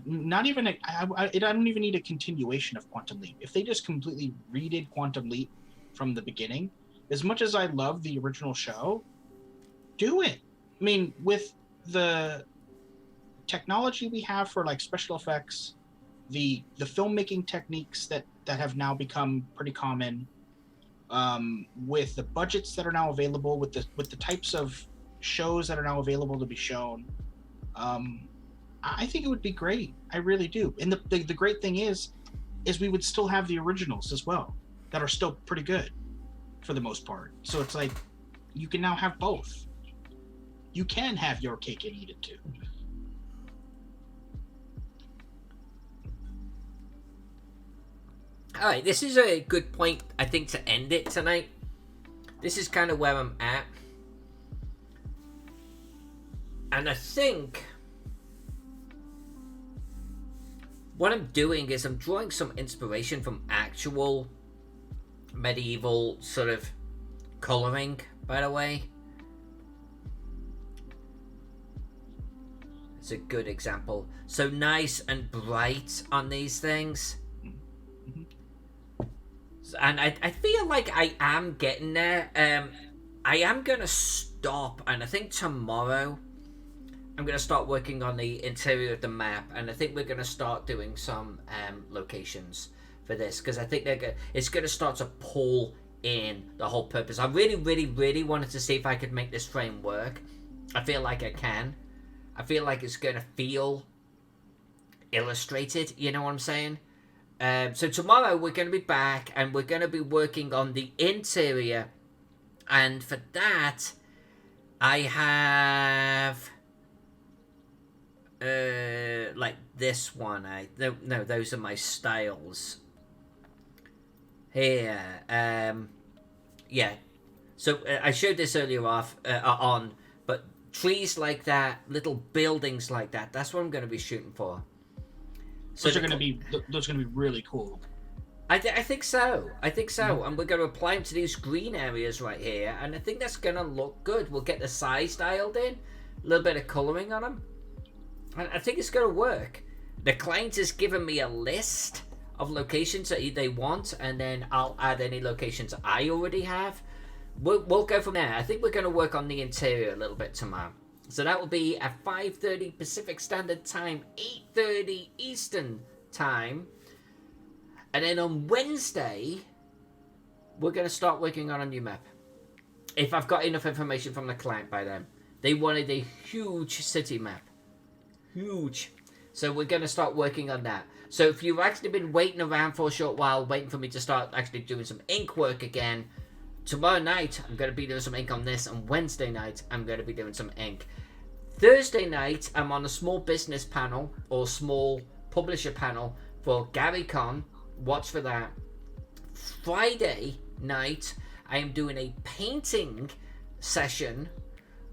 not even, I don't even need a continuation of Quantum Leap. If they just completely redid Quantum Leap from the beginning, as much as I love the original show, do it. I mean, with the technology we have for, like, special effects, the filmmaking techniques that have now become pretty common, with the budgets that are now available, with the types of shows that are now available to be shown, I think it would be great. I really do. And the great thing is we would still have the originals as well, that are still pretty good for the most part. So it's like, you can now have both. You can have your cake and eat it too. Alright, this is a good point, I think, to end it tonight. This is kind of where I'm at. And I think what I'm doing is I'm drawing some inspiration from actual medieval sort of colouring, by the way. It's a good example. So nice and bright on these things. And I feel like I am getting there. I am going to stop, and I think tomorrow I'm going to start working on the interior of the map, and I think we're going to start doing some locations for this, because I think it's going to start to pull in the whole purpose. I really, really, really wanted to see if I could make this frame work. I feel like I can. I feel like it's going to feel illustrated, you know what I'm saying? So tomorrow we're going to be back, and we're going to be working on the interior, and for that I have like this one. No, those are my styles here. Yeah, so I showed this earlier on, but trees like that, little buildings like that, that's what I'm going to be shooting for. So those are going to be really cool. I think so. And we're going to apply them to these green areas right here, and I think that's going to look good. We'll get the size dialed in, a little bit of colouring on them, and I think it's going to work. The client has given me a list of locations that they want, and then I'll add any locations I already have. We'll go from there. I think we're going to work on the interior a little bit tomorrow. So that will be at 5:30 Pacific Standard Time, 8:30 Eastern Time. And then on Wednesday, we're going to start working on a new map. If I've got enough information from the client by then. They wanted a huge city map. Huge. So we're going to start working on that. So if you've actually been waiting around for a short while, waiting for me to start actually doing some ink work again, tomorrow night I'm going to be doing some ink on this, and Wednesday night I'm going to be doing some ink. Thursday night I'm on a small business panel, or small publisher panel, for Gary Con. Watch for that. Friday night I am doing a painting session,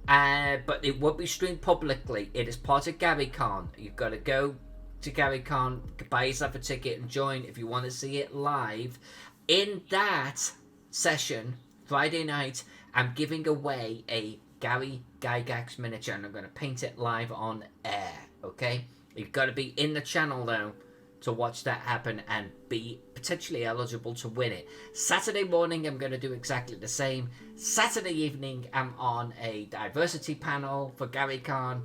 but it won't be streamed publicly. It is part of Gary Con. You've got to go to Gary Con, buy yourself a ticket and join if you want to see it live. In that session, Friday night, I'm giving away a Gary Gygax miniature, and I'm going to paint it live on air, okay? You've got to be in the channel, though, to watch that happen and be potentially eligible to win it. Saturday morning, I'm going to do exactly the same. Saturday evening, I'm on a diversity panel for Gary Khan.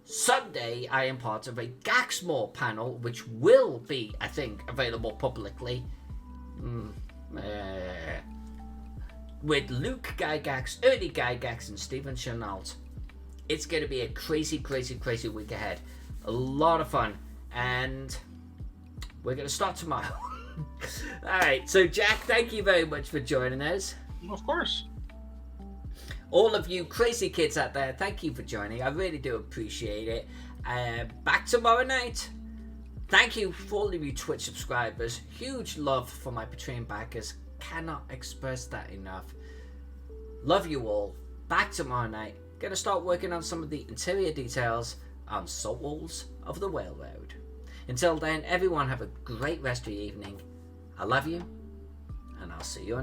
Sunday, I am part of a Gaxmore panel, which will be, I think, available publicly. With Luke Gygax, Ernie Gygax, and Stephen Chenault. It's going to be a crazy, crazy, crazy week ahead. A lot of fun. And we're going to start tomorrow. Alright, so Jack, thank you very much for joining us. Of course. All of you crazy kids out there, thank you for joining. I really do appreciate it. Back tomorrow night. Thank you for all of you Twitch subscribers. Huge love for my Patreon backers. Cannot express that enough. Love you all. Back tomorrow night. Gonna start working on some of the interior details on Souls of the Railroad. Until then, everyone have a great rest of your evening. I love you, and I'll see you on